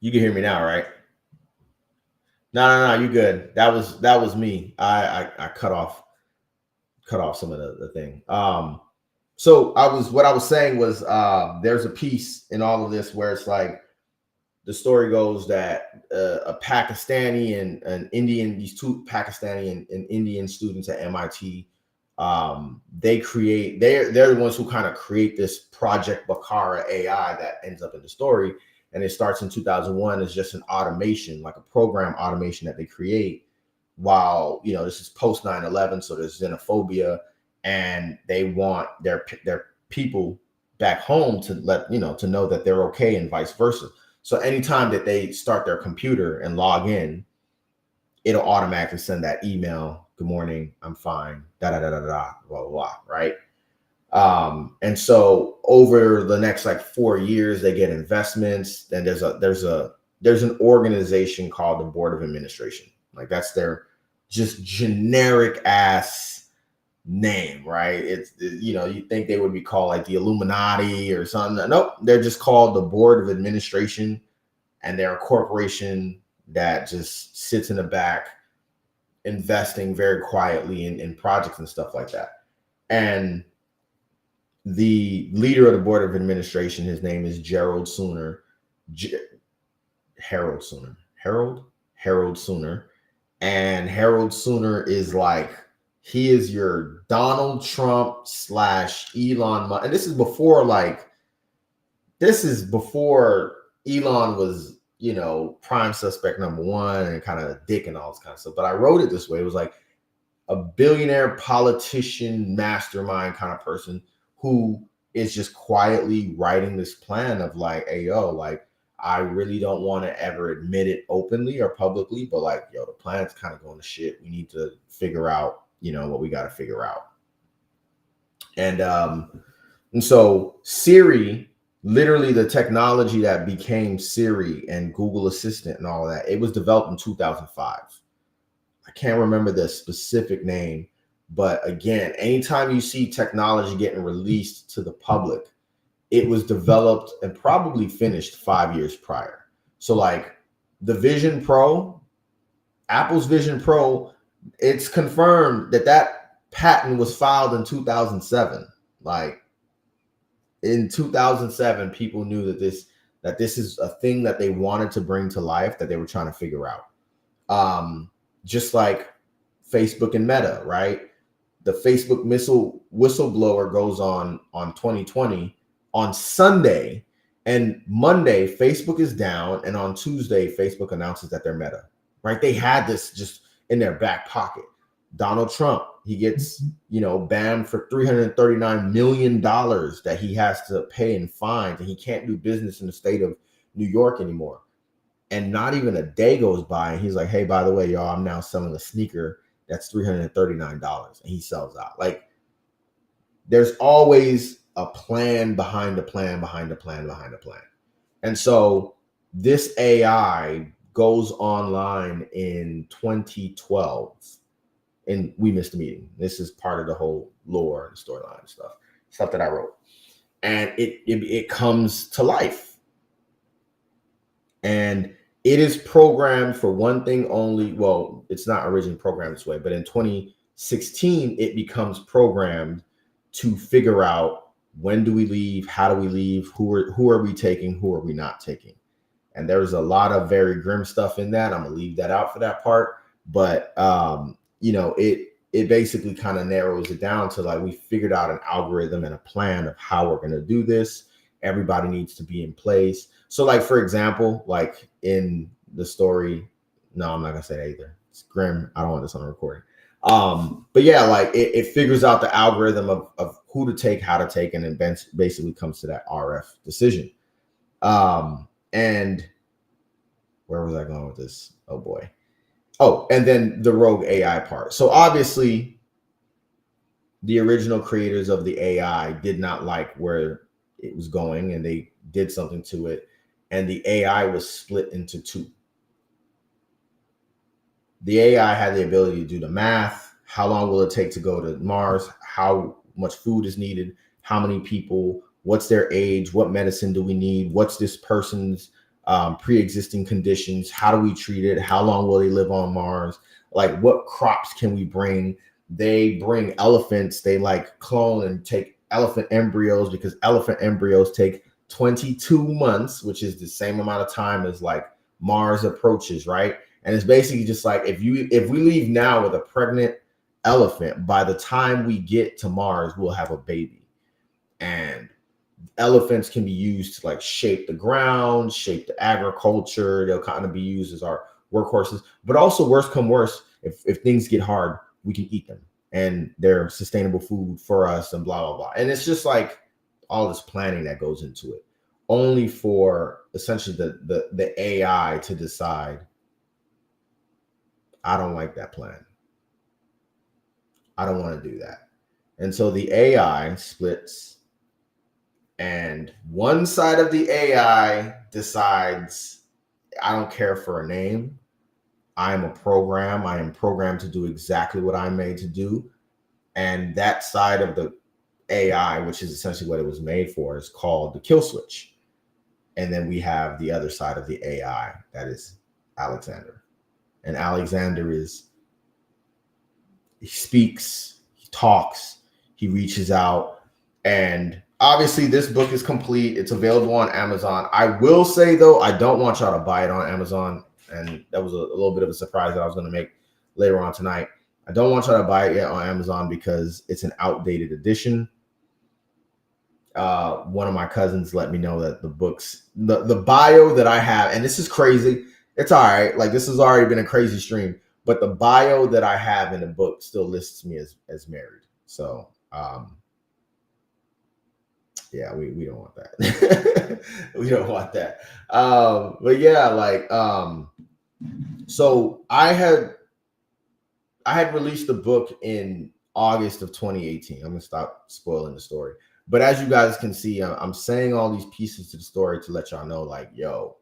You can hear me now, right? No, you good. That was me. I cut off some of the thing. So what I was saying was, there's a piece in all of this where it's like, the story goes that a Pakistani and an Indian, these two Pakistani and Indian students at MIT, they're the ones who kind of create this Project Bakara AI that ends up in the story. And it starts in 2001 as just an automation, like a program automation that they create, while, this is post 9/11, so there's xenophobia, and they want their people back home to to know that they're okay, and vice versa. So anytime that they start their computer and log in, it'll automatically send that email: "Good morning, I'm fine, da da da da da, blah blah blah," right? And so over the next like 4 years, they get investments. Then there's a there's an organization called the Board of Administration. Like that's their just generic ass name, right? It's, you know, you think they would be called like the Illuminati or something. Nope, they're just called the Board of Administration, and they're a corporation that just sits in the back investing very quietly in projects and stuff like that. And the leader of the Board of Administration, his name is Gerald Sooner. Harold Sooner. Harold Sooner. And Harold Sooner is like, he is your Donald Trump / Elon Musk. And this is before Elon was, you know, prime suspect number one and kind of a dick and all this kind of stuff. But I wrote it this way. It was like a billionaire politician, mastermind kind of person who is just quietly writing this plan of like, hey, yo, like, I really don't want to ever admit it openly or publicly, but like, yo, the plan's kind of going to shit. We need to figure out, you know, what we got to figure out. And so Siri, literally the technology that became Siri and Google Assistant and all of that, it was developed in 2005. I can't remember the specific name, but again, anytime you see technology getting released to the public, it was developed and probably finished 5 years prior. So like the Vision Pro, Apple's Vision Pro, it's confirmed that patent was filed in 2007. Like in 2007, people knew that this is a thing that they wanted to bring to life, that they were trying to figure out. Just like Facebook and Meta, right? The Facebook whistleblower goes on 2020 on Sunday, and Monday Facebook is down, and on Tuesday Facebook announces that they're Meta, right? They had this just in their back pocket. Donald Trump, he gets, you know, banned for $339 million that he has to pay in fines, and he can't do business in the state of New York anymore. And not even a day goes by, and he's like, hey, by the way, y'all, I'm now selling a sneaker that's $339, and he sells out. Like, there's always a plan behind the plan, behind the plan, behind the plan. And so this AI goes online in 2012, and we missed the meeting. This is part of the whole lore and storyline and stuff that I wrote. And it comes to life. And it is programmed for one thing only. Well, it's not originally programmed this way, but in 2016, it becomes programmed to figure out, when do we leave? How do we leave? Who are we taking? Who are we not taking? And there's a lot of very grim stuff in that. I'm gonna leave that out for that part. But you know, it basically kind of narrows it down to like, we figured out an algorithm and a plan of how we're gonna do this. Everybody needs to be in place. So like, for example, like in the story, no, I'm not gonna say that either. It's grim. I don't want this on a recording. But yeah, like it figures out the algorithm of who to take, how to take, and then basically comes to that RF decision. And where was I going with this? Oh boy. Oh, and then the rogue AI part. So obviously the original creators of the AI did not like where it was going, and they did something to it. And the AI was split into two. The AI had the ability to do the math. How long will it take to go to Mars? How much food is needed? How many people? What's their age? What medicine do we need? What's this person's pre-existing conditions? How do we treat it? How long will they live on Mars? Like, what crops can we bring? They bring elephants. They like clone and take elephant embryos, because elephant embryos take 22 months, which is the same amount of time as like Mars approaches, right? And it's basically just like, if we leave now with a pregnant elephant, by the time we get to Mars, we'll have a baby. And elephants can be used to like shape the ground, shape the agriculture. They'll kind of be used as our workhorses. But also, worst come worst, if things get hard, we can eat them, and they're sustainable food for us, and blah, blah, blah. And it's just like all this planning that goes into it, only for essentially the AI to decide, I don't like that plan. I don't want to do that. And so the AI splits, and one side of the AI decides, I don't care for a name. I am a program. I am programmed to do exactly what I'm made to do. And that side of the AI, which is essentially what it was made for, is called the kill switch. And then we have the other side of the AI, that is Alexander. And Alexander he speaks, he talks, he reaches out. And obviously this book is complete. It's available on Amazon. I will say though, I don't want y'all to buy it on Amazon. And that was a little bit of a surprise that I was going to make later on tonight. I don't want y'all to buy it yet on Amazon because it's an outdated edition. One of my cousins let me know that the books, the bio that I have, and this is crazy. It's all right. Like, this has already been a crazy stream, but the bio that I have in the book still lists me as married. So, yeah, we don't want that. We don't want that. But yeah, like, so I had released the book in August of 2018. I'm gonna stop spoiling the story. But as you guys can see, I'm saying all these pieces to the story to let y'all know, like, yo,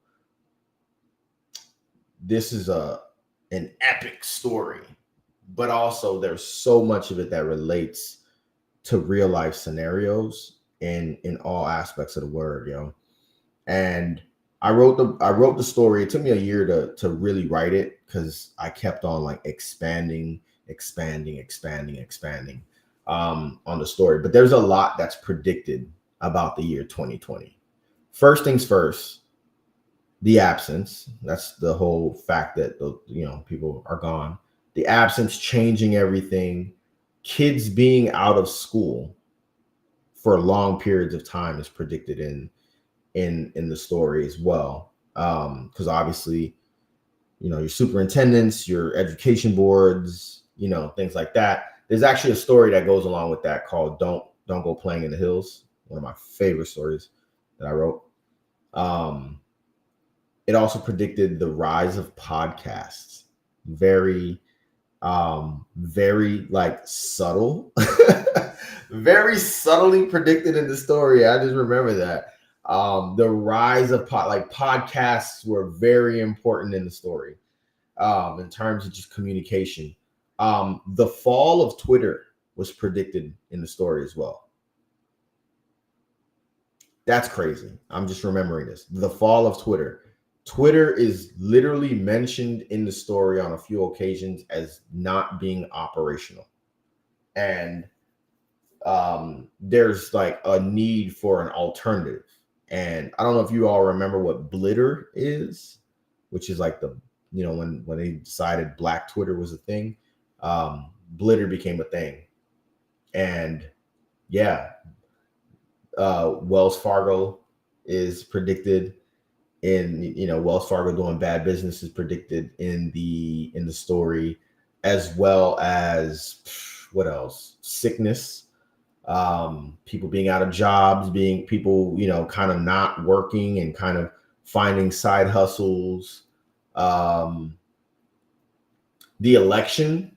this is an epic story, but also there's so much of it that relates to real life scenarios in all aspects of the word, yo. And I wrote the story. It took me a year to really write it because I kept on like expanding on the story. But there's a lot that's predicted about the year 2020. First things first, the absence. That's the whole fact that people are gone. The absence changing everything. Kids being out of school for long periods of time is predicted in the story as well. Because obviously, your superintendents, your education boards, things like that. There's actually a story that goes along with that called Don't Go Playing in the Hills. One of my favorite stories that I wrote. It also predicted the rise of podcasts. Very like subtle, very subtly predicted in the story. I just remember that. The rise of podcasts were very important in the story, in terms of just communication. The fall of Twitter was predicted in the story as well. That's crazy. I'm just remembering this. The fall of Twitter. Twitter is literally mentioned in the story on a few occasions as not being operational. And there's like a need for an alternative. And I don't know if you all remember what Blitter is, which is like when they decided Black Twitter was a thing, Blitter became a thing. And yeah, Wells Fargo is predicted in, Wells Fargo doing bad business is predicted in the story, as well as what else? Sickness, people being out of jobs, being people, kind of not working and kind of finding side hustles. The election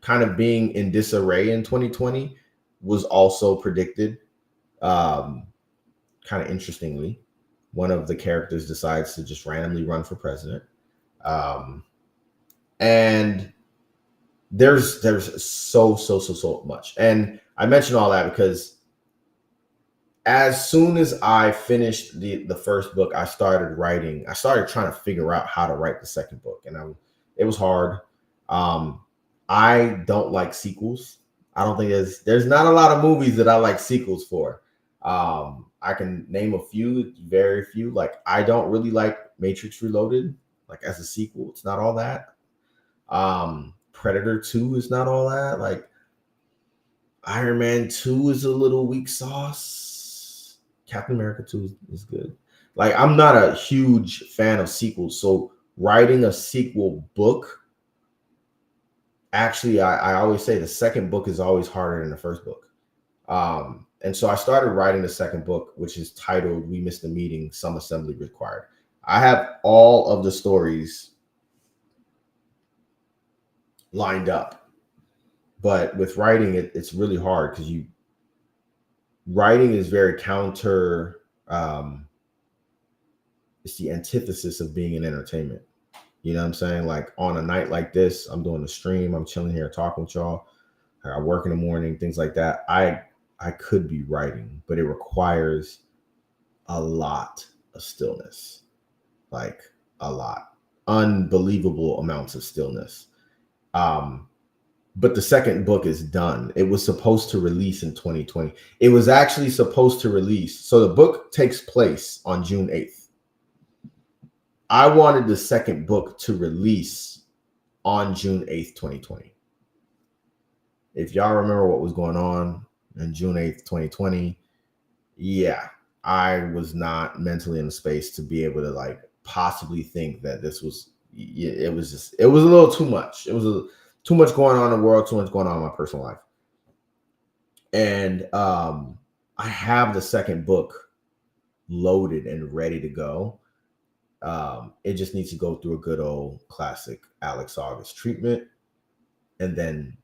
kind of being in disarray in 2020 was also predicted. Kind of interestingly, one of the characters decides to just randomly run for president. And there's so much. And I mention all that because as soon as I finished the first book, I started trying to figure out how to write the second book. And it was hard. I don't like sequels. I don't think there's not a lot of movies that I like sequels for. I can name a few, very few. Like, I don't really like Matrix Reloaded, like as a sequel. It's not all that. Predator 2 is not all that. Like, Iron Man 2 is a little weak sauce. Captain America 2 is good. Like, I'm not a huge fan of sequels. So writing a sequel book, actually, I always say the second book is always harder than the first book. And so I started writing the second book, which is titled We Missed the Meeting, Some Assembly Required. I have all of the stories lined up, but with writing, it's really hard because writing is very counter it's the antithesis of being in entertainment. You know what I'm saying? Like on a night like this, I'm doing a stream, I'm chilling here talking with y'all. I work in the morning, things like that. I could be writing, but it requires a lot of stillness. Like a lot. Unbelievable amounts of stillness. But the second book is done. It was supposed to release in 2020. It was actually supposed to release. So the book takes place on June 8th. I wanted the second book to release on June 8th, 2020. If y'all remember what was going on June 8th, 2020, yeah, I was not mentally in the space to be able to like possibly think that this was, it was a little too much. It was too much going on in the world, too much going on in my personal life. And I have the second book loaded and ready to go. It just needs to go through a good old classic A.Auguste treatment, and then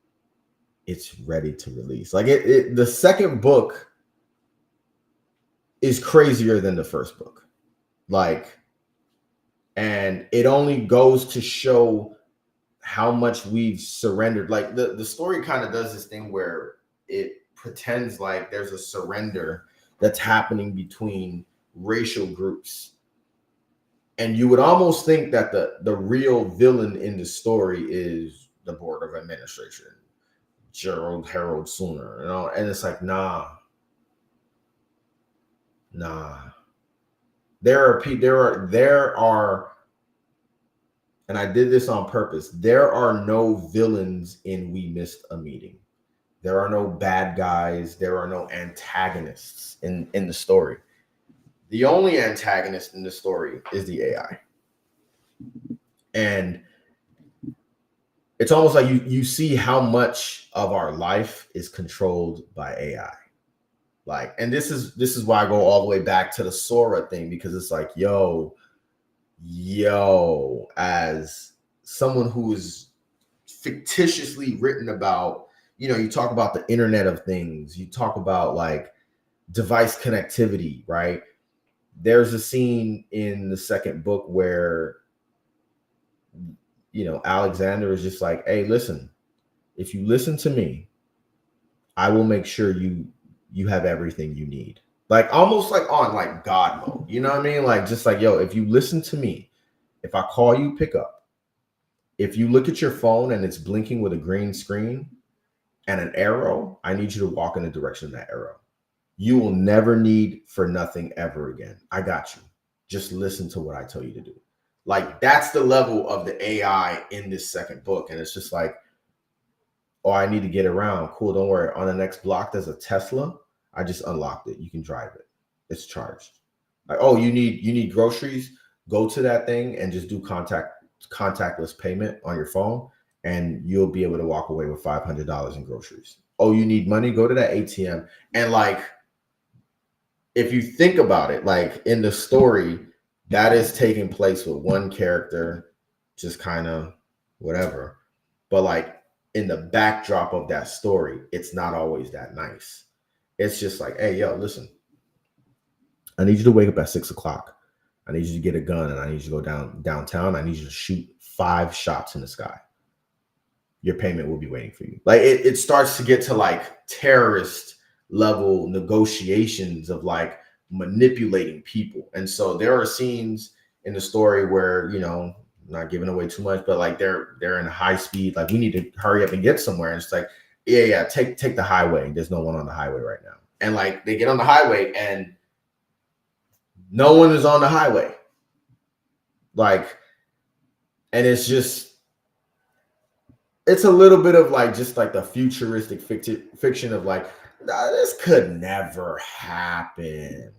it's ready to release. Like the second book is crazier than the first book. Like, and it only goes to show how much we've surrendered. Like the story kind of does this thing where it pretends like there's a surrender that's happening between racial groups. And you would almost think that the real villain in the story is the board of administration, Gerald Harold Sooner, you know, and it's like, nah. There are, and I did this on purpose. There are no villains in We Missed a Meeting. There are no bad guys. There are no antagonists in the story. The only antagonist in the story is the AI. And it's almost like you see how much of our life is controlled by AI. Like, and this is why I go all the way back to the Sora thing, because it's like, yo, as someone who is fictitiously written about, you know, you talk about the Internet of Things, you talk about like device connectivity, right? There's a scene in the second book where, you know, Alexander is just like, hey, listen, if you listen to me, I will make sure you have everything you need. Like almost like on like God mode. You know what I mean? Like just like, yo, if you listen to me, if I call you, pick up. If you look at your phone and it's blinking with a green screen and an arrow, I need you to walk in the direction of that arrow. You will never need for nothing ever again. I got you. Just listen to what I tell you to do. Like that's the level of the AI in this second book. And it's just like, oh, I need to get around. Cool, don't worry. On the next block, there's a Tesla. I just unlocked it. You can drive it. It's charged. Like, oh, you need groceries? Go to that thing and just do contactless payment on your phone, and you'll be able to walk away with $500 in groceries. Oh, you need money? Go to that ATM. And like, if you think about it, like in the story, that is taking place with one character, just kind of whatever. But like in the backdrop of that story, it's not always that nice. It's just like, hey, yo, listen, I need you to wake up at 6 o'clock. I need you to get a gun and I need you to go downtown. I need you to shoot 5 shots in the sky. Your payment will be waiting for you. Like it starts to get to like terrorist level negotiations of like manipulating people. And so there are scenes in the story where, you know, not giving away too much, but like they're in high speed. Like we need to hurry up and get somewhere. And it's like, yeah, take the highway. There's no one on the highway right now. And like they get on the highway and no one is on the highway. Like, and it's just, it's a little bit of like just like the futuristic fiction of like, nah, this could never happen.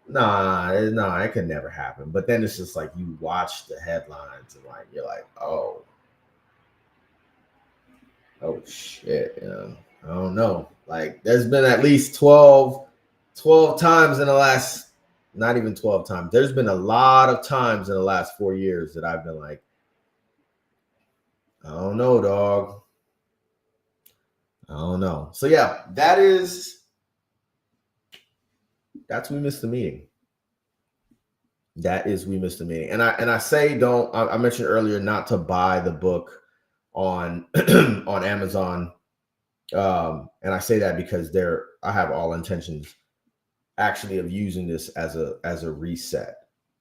Nah, it could never happen. But then it's just like you watch the headlines and like you're like, oh shit, you know, I don't know. Like there's been at least 12 times in the last, not even 12 times. There's been a lot of times in the last 4 years that I've been like, I don't know, dog. I don't know. So yeah, that's We Missed the Meeting. That is We Missed the Meeting. And I say don't, I mentioned earlier not to buy the book on on Amazon. And I say that because I have all intentions actually of using this as a reset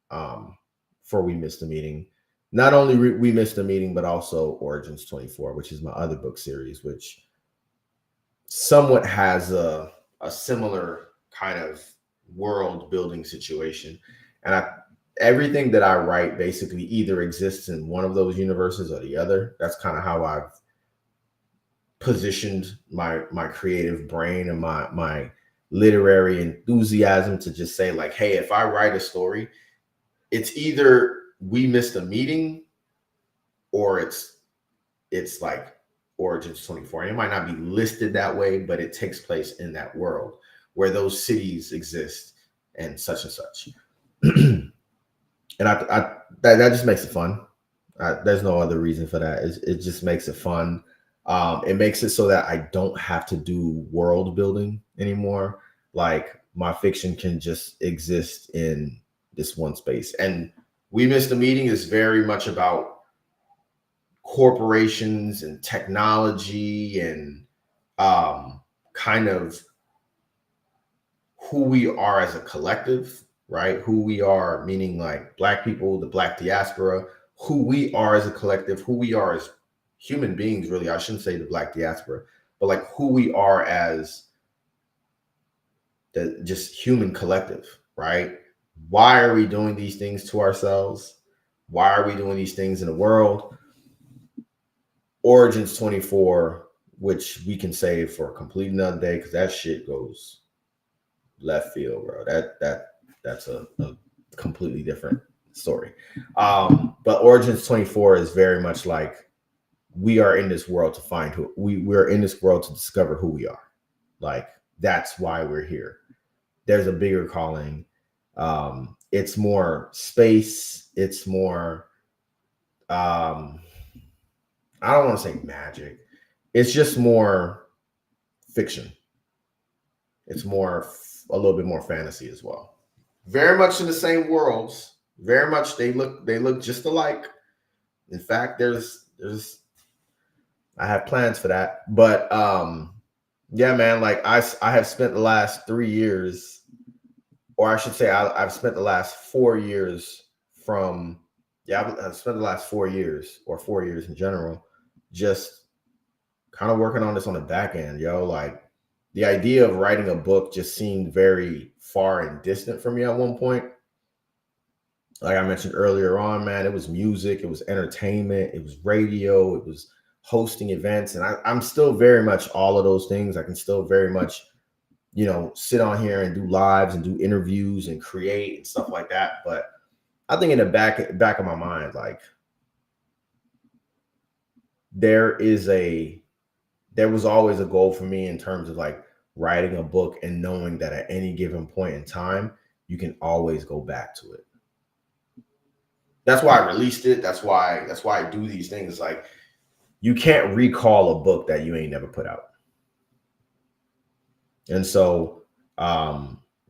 for We Missed the Meeting. Not only We Missed the Meeting, but also Origins 24, which is my other book series, which somewhat has a similar kind of world building situation. And everything that I write basically either exists in one of those universes or the other. That's kind of how I've positioned my creative brain and my literary enthusiasm to just say like, hey, if I write a story, it's either We Missed a Meeting or it's like Origins 24. And it might not be listed that way, but it takes place in that world where those cities exist and such. And that just makes it fun. There's no other reason for that. It just makes it fun. It makes it so that I don't have to do world building anymore. Like my fiction can just exist in this one space. And We Missed the Meeting is very much about corporations and technology and kind of who we are as a collective, right? Who we are, meaning like Black people, the Black diaspora, who we are as a collective, who we are as human beings, really. I shouldn't say the Black diaspora, but like who we are as the just human collective, right? Why are we doing these things to ourselves? Why are we doing these things in the world? Origins 24, which we can save for a complete another day, because that shit goes left field, bro. That's a completely different story. But Origins 24 is very much like we are in this world to find who we're in this world to discover who we are. Like that's why we're here. There's a bigger calling. It's more space. It's more I don't want to say magic. It's just more fiction. It's more a little bit more fantasy as well. Very much in the same worlds. Very much they look just alike. In fact, there's I have plans for that. But yeah, man, like I have spent the last 3 years, or I should say I've spent the last 4 years from I've spent the last 4 years or 4 years in general just kind of working on this on the back end, yo. Like the idea of writing a book just seemed very far and distant for me at one point. Like I mentioned earlier on, man, it was music, it was entertainment, it was radio, it was hosting events. And I'm still very much all of those things. I can still very much, sit on here and do lives and do interviews and create and stuff like that. But I think in the back of my mind, like there was always a goal for me in terms of like writing a book and knowing that at any given point in time, you can always go back to it. That's why I released it. That's why I do these things. Like you can't recall a book that you ain't never put out. And so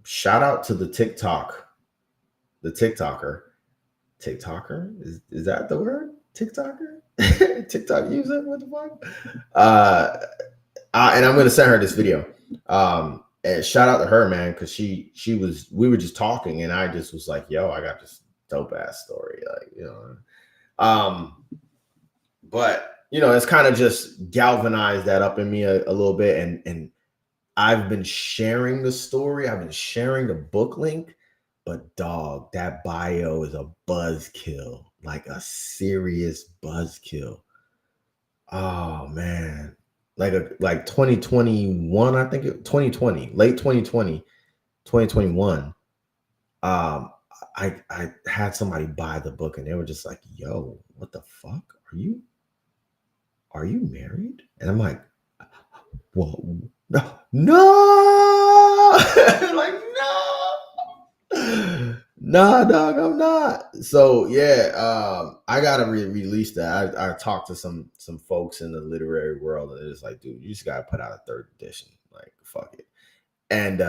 shout out to the TikToker. Is that the word? TikToker? TikTok user? What the fuck? And I'm gonna send her this video. And shout out to her, man, because we were just talking and I just was like, yo, I got this dope ass story. Like, but it's kind of just galvanized that up in me a little bit. And I've been sharing the story. I've been sharing the book link, but dog, that bio is a buzzkill, like a serious buzzkill. Oh man. Like 2021, I think 2020, late 2020, 2021. I had somebody buy the book and they were just like, yo, what the fuck? Are you married? And I'm like, well, no. Like, no. Nah, dog, I'm not. So yeah, I gotta release that. I talked to some folks in the literary world, and it's like, dude, you just gotta put out a third edition. Like, fuck it. And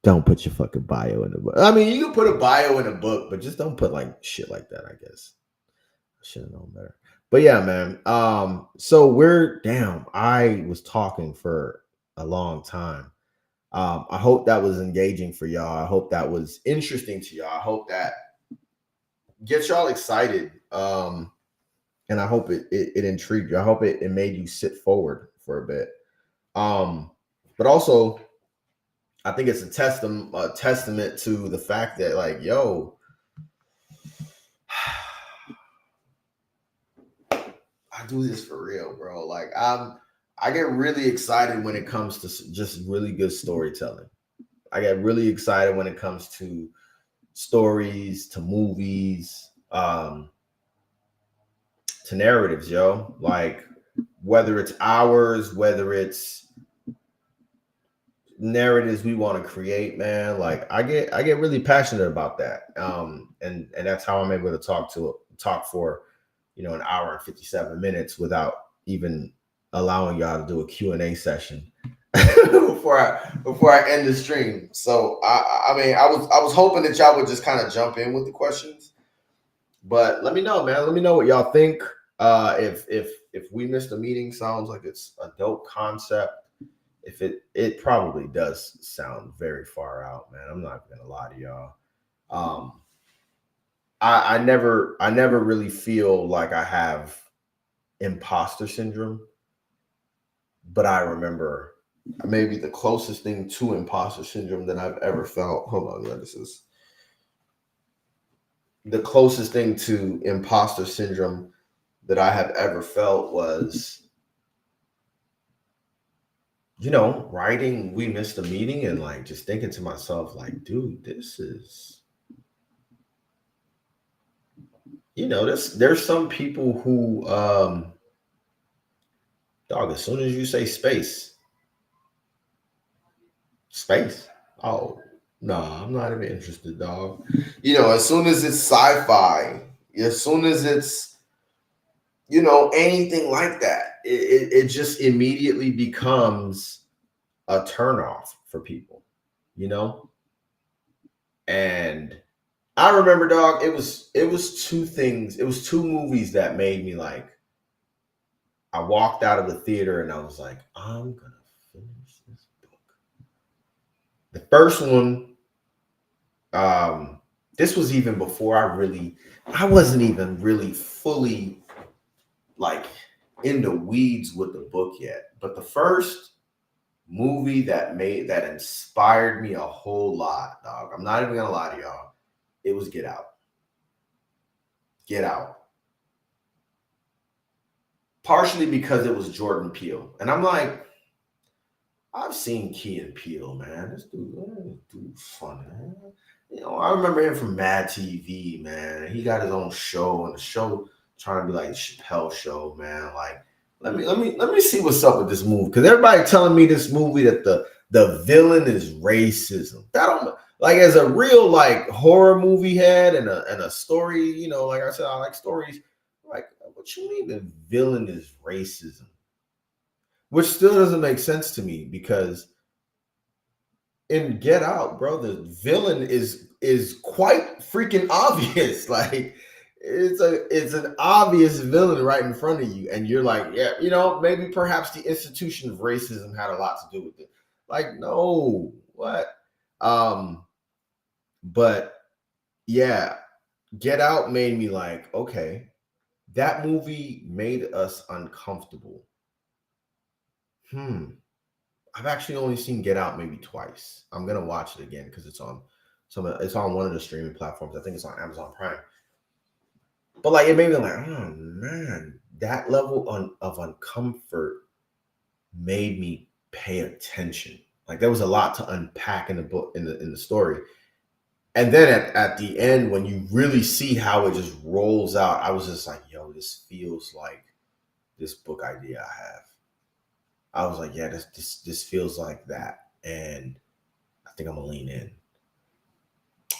Don't put your fucking bio in the book. I mean, you can put a bio in a book, but just don't put like shit like that, I guess. I should have known better. But yeah, man. So I was talking for a long time. I hope that was engaging for y'all. I hope that was interesting to y'all. I hope that gets y'all excited. And I hope it intrigued you. I hope it made you sit forward for a bit. But also, I think it's a testament to the fact that, like, yo, I do this for real, bro. Like, I get really excited when it comes to just really good storytelling. I get really excited when it comes to stories, to movies, to narratives, yo. Like, whether it's ours, whether it's narratives we want to create, man. Like, I get really passionate about that. And that's how I'm able to talk for, an hour and 57 minutes without even allowing y'all to do a Q&A session before I end the stream. So I mean, I was hoping that y'all would just kind of jump in with the questions. But let me know, man. Let me know what y'all think. If We Missed a Meeting sounds like it's a dope concept. If it probably does sound very far out, man. I'm not gonna lie to y'all. I never really feel like I have imposter syndrome, but I remember maybe the closest thing to imposter syndrome that I've ever felt. Hold on, this is the closest thing to imposter syndrome that I have ever felt was, writing We Missed a Meeting and like just thinking to myself, like, dude, this is, there's some people who, dog, as soon as you say space, oh, no, I'm not even interested, dog. As soon as it's sci-fi, as soon as it's, anything like that, it just immediately becomes a turnoff for people, And I remember, dog, it was two things. It was two movies that made me like, I walked out of the theater and I was like, I'm gonna finish this book. The first one, this was even before I wasn't even really fully like in the weeds with the book yet. But the first movie that inspired me a whole lot, dog. I'm not even gonna lie to y'all. It was Get Out. Get Out. Partially because it was Jordan Peele. And I'm like, I've seen Key and Peele, man. This dude's funny, man. I remember him from Mad TV, man. He got his own show, and the show trying to be like the Chappelle Show, man. Like, let me see what's up with this movie, because everybody telling me this movie that the villain is racism. That don't, like, as a real like horror movie head and a story, like I said, I like stories. Like, what you mean the villain is racism? Which still doesn't make sense to me, because in Get Out, bro, the villain is quite freaking obvious. Like, it's an obvious villain right in front of you, and you're like, yeah, maybe perhaps the institution of racism had a lot to do with it. Like, no, what? But yeah, Get Out made me like, okay, that movie made us uncomfortable. I've actually only seen Get Out maybe twice. I'm gonna watch it again because it's on one of the streaming platforms. I think it's on Amazon Prime. But like, it made me like, oh man, that level of uncomfort made me pay attention. Like, there was a lot to unpack in the book, in the story. And then at the end, when you really see how it just rolls out, I was just like, yo, this feels like this book idea I have. I was like, yeah, this feels like that, and I think I'm gonna lean in.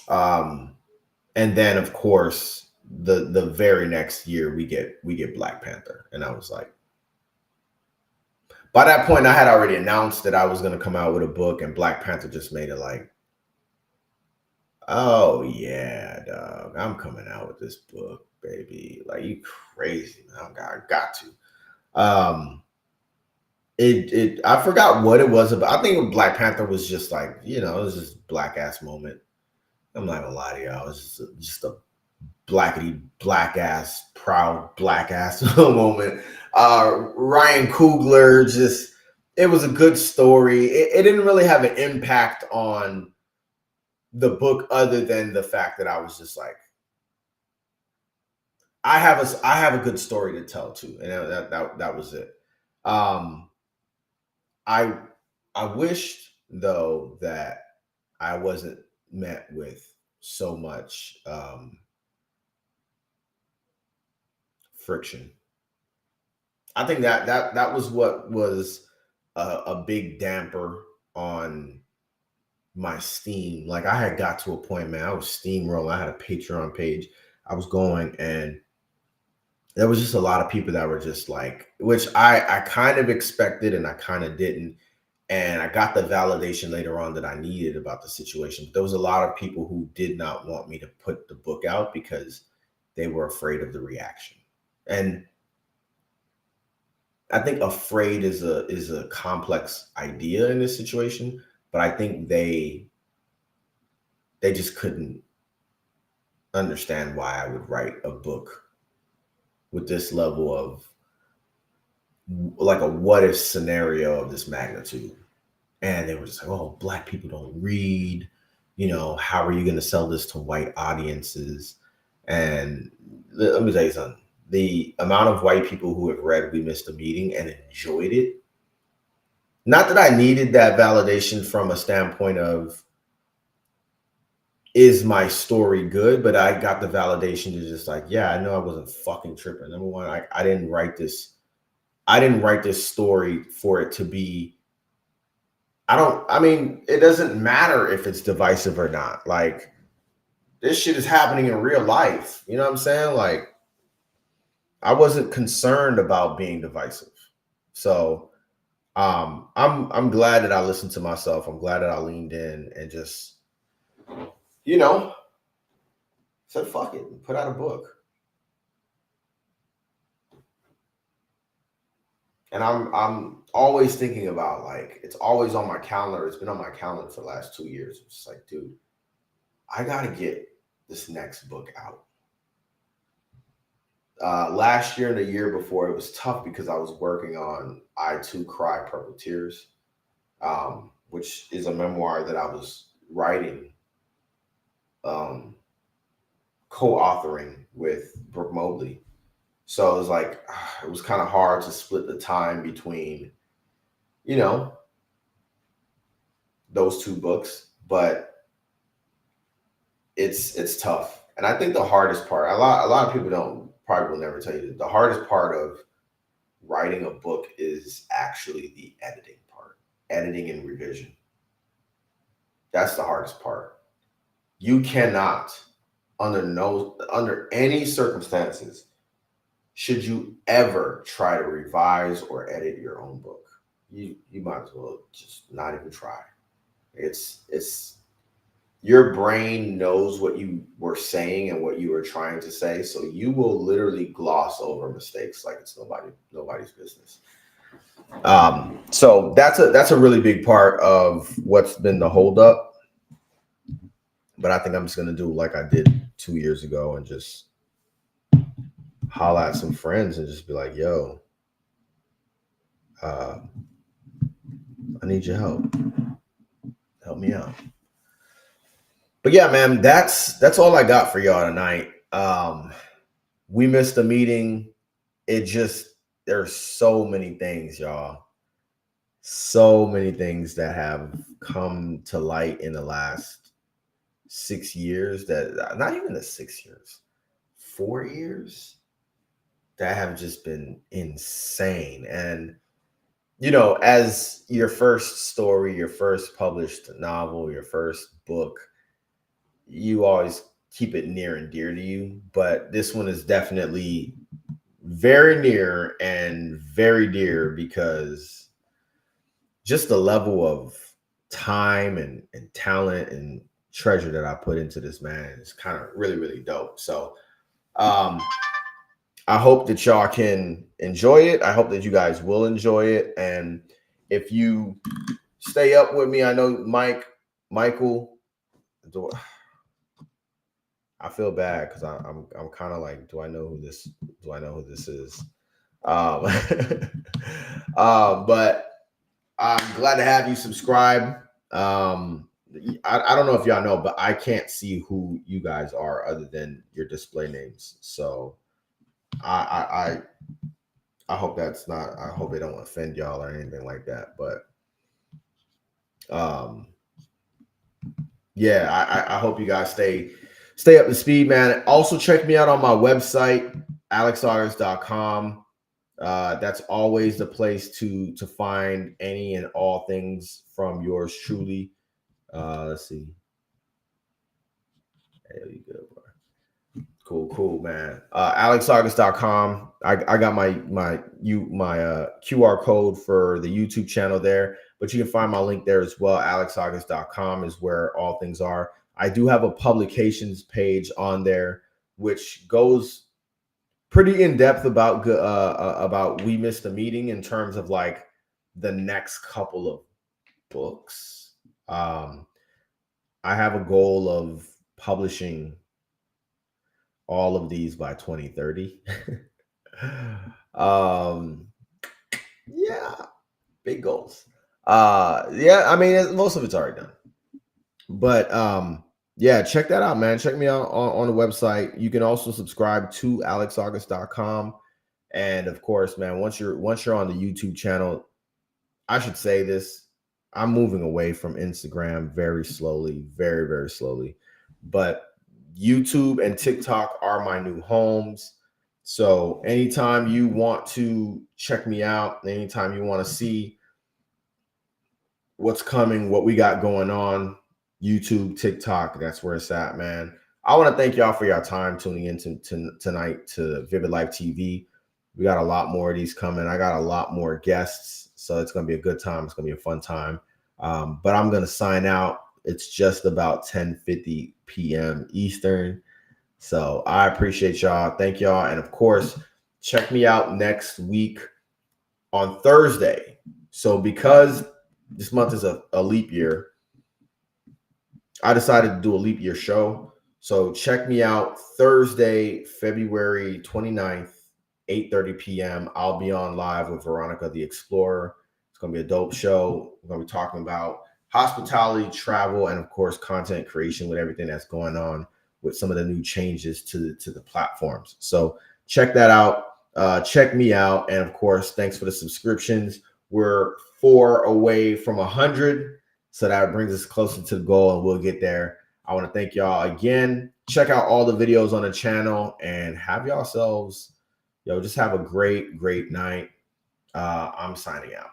And then of course the very next year we get Black Panther, and I was like, by that point I had already announced that I was gonna come out with a book, and Black Panther just made it like Oh yeah, dog. I'm coming out with this book, baby. Like you crazy, man. I got to. It I forgot what it was about. I think Black Panther was just like, it was just black ass moment. I'm not gonna lie to y'all. It was just a blackety black ass, proud black ass moment. Ryan Coogler, just it was a good story. It didn't really have an impact on the book other than the fact that I was just like, I have a good story to tell too, and that was it. Um, I I wished though that I wasn't met with so much friction. I think that was what was a big damper on my steam. Like I had got to a point, man, I was steamrolling. I had a Patreon page. I was going, and there was just a lot of people that were just like, which I kind of expected and I kind of didn't. And I got the validation later on that I needed about the situation. But there was a lot of people who did not want me to put the book out because they were afraid of the reaction. And I think afraid is a complex idea in this situation, but I think they just couldn't understand why I would write a book with this level of like a what if scenario of this magnitude. And they were just like, oh, black people don't read. How are you going to sell this to white audiences? And let me tell you something. The amount of white people who have read We Missed a Meeting and enjoyed it, not that I needed that validation from a standpoint of, is my story good? But I got the validation to just like, yeah, I know I wasn't fucking tripping. Number one, I didn't write this. I didn't write this story for it to be. I mean, it doesn't matter if it's divisive or not. Like, this shit is happening in real life. You know what I'm saying? Like, I wasn't concerned about being divisive. So, I'm glad that I listened to myself. I'm glad that I leaned in and just, you know, said fuck it and put out a book. And I'm always thinking about, like, it's always on my calendar. It's been on my calendar for the last 2 years. It's just like, dude, I gotta get this next book out. Last year and the year before, it was tough because I was working on I Too Cry Purple Tears, which is a memoir that I was writing, um, co-authoring with Brooke Mobley. So it was like, it was kind of hard to split the time between, you know, those two books, but it's tough. And I think the hardest part, a lot of people don't probably will never tell you that the hardest part of writing a book is actually the editing part, editing and revision. That's the hardest part. You cannot, under any circumstances, should you ever try to revise or edit your own book. You might as well just not even try. It's your brain knows what you were saying and what you were trying to say, so you will literally gloss over mistakes like it's nobody's business. So that's a really big part of what's been the holdup. But I think I'm just gonna do like I did 2 years ago and just holla at some friends and just be like, "Yo, uh, I need your help. Help me out." But yeah, man, that's all I got for y'all tonight. We missed a meeting. It just there's so many things, y'all. So many things that have come to light in the last 6 years, that not even the 6 years, 4 years, that have just been insane. And as your first story, your first published novel, your first book, you always keep it near and dear to you. But this one is definitely very near and very dear because just the level of time and talent and treasure that I put into this, man. It's kind of really, really dope. So I hope that y'all can enjoy it. I hope that you guys will enjoy it. And if you stay up with me, I know Michael, I feel bad because I'm kind of like, do I know who this is? But I'm glad to have you subscribe. I don't know if y'all know, but I can't see who you guys are other than your display names. So I hope that's not, I hope it don't offend y'all or anything like that. But yeah, I hope you guys stay up to speed, man. Also check me out on my website, AlexAuguste.com. That's always the place to find any and all things from yours truly. Let's see. There you go, bro. Cool, man. AlexAuguste.com. I got my QR code for the YouTube channel there, but you can find my link there as well. AlexAuguste.com is where all things are. I do have a publications page on there, which goes pretty in depth about We Missed a Meeting in terms of like the next couple of books. I have a goal of publishing all of these by 2030. Yeah, big goals. Yeah, I mean, most of it's already done. But yeah, check that out, man. Check me out on the website. You can also subscribe to AlexAuguste.com. And of course, man, once you're on the YouTube channel, I should say this, I'm moving away from Instagram very slowly, very, very slowly. But YouTube and TikTok are my new homes. So anytime you want to check me out, anytime you want to see what's coming, what we got going on, YouTube, TikTok, that's where it's at, man. I want to thank y'all for your time tuning in tonight to VividLife TV. We got a lot more of these coming. I got a lot more guests, so it's going to be a good time. It's going to be a fun time. But I'm going to sign out. It's just about 10:50 p.m. Eastern. So I appreciate y'all. Thank y'all. And of course, check me out next week on Thursday. So because this month is a leap year, I decided to do a leap year show. So check me out Thursday, February 29th, 8:30 p.m. I'll be on live with Veronica the Explorer. It's going to be a dope show. We're going to be talking about hospitality, travel, and of course, content creation with everything that's going on with some of the new changes to the platforms. So check that out. Check me out. And of course, thanks for the subscriptions. We're 4 away from 100. So that brings us closer to the goal and we'll get there. I want to thank y'all again. Check out all the videos on the channel and have yourselves, just have a great, great night. I'm signing out.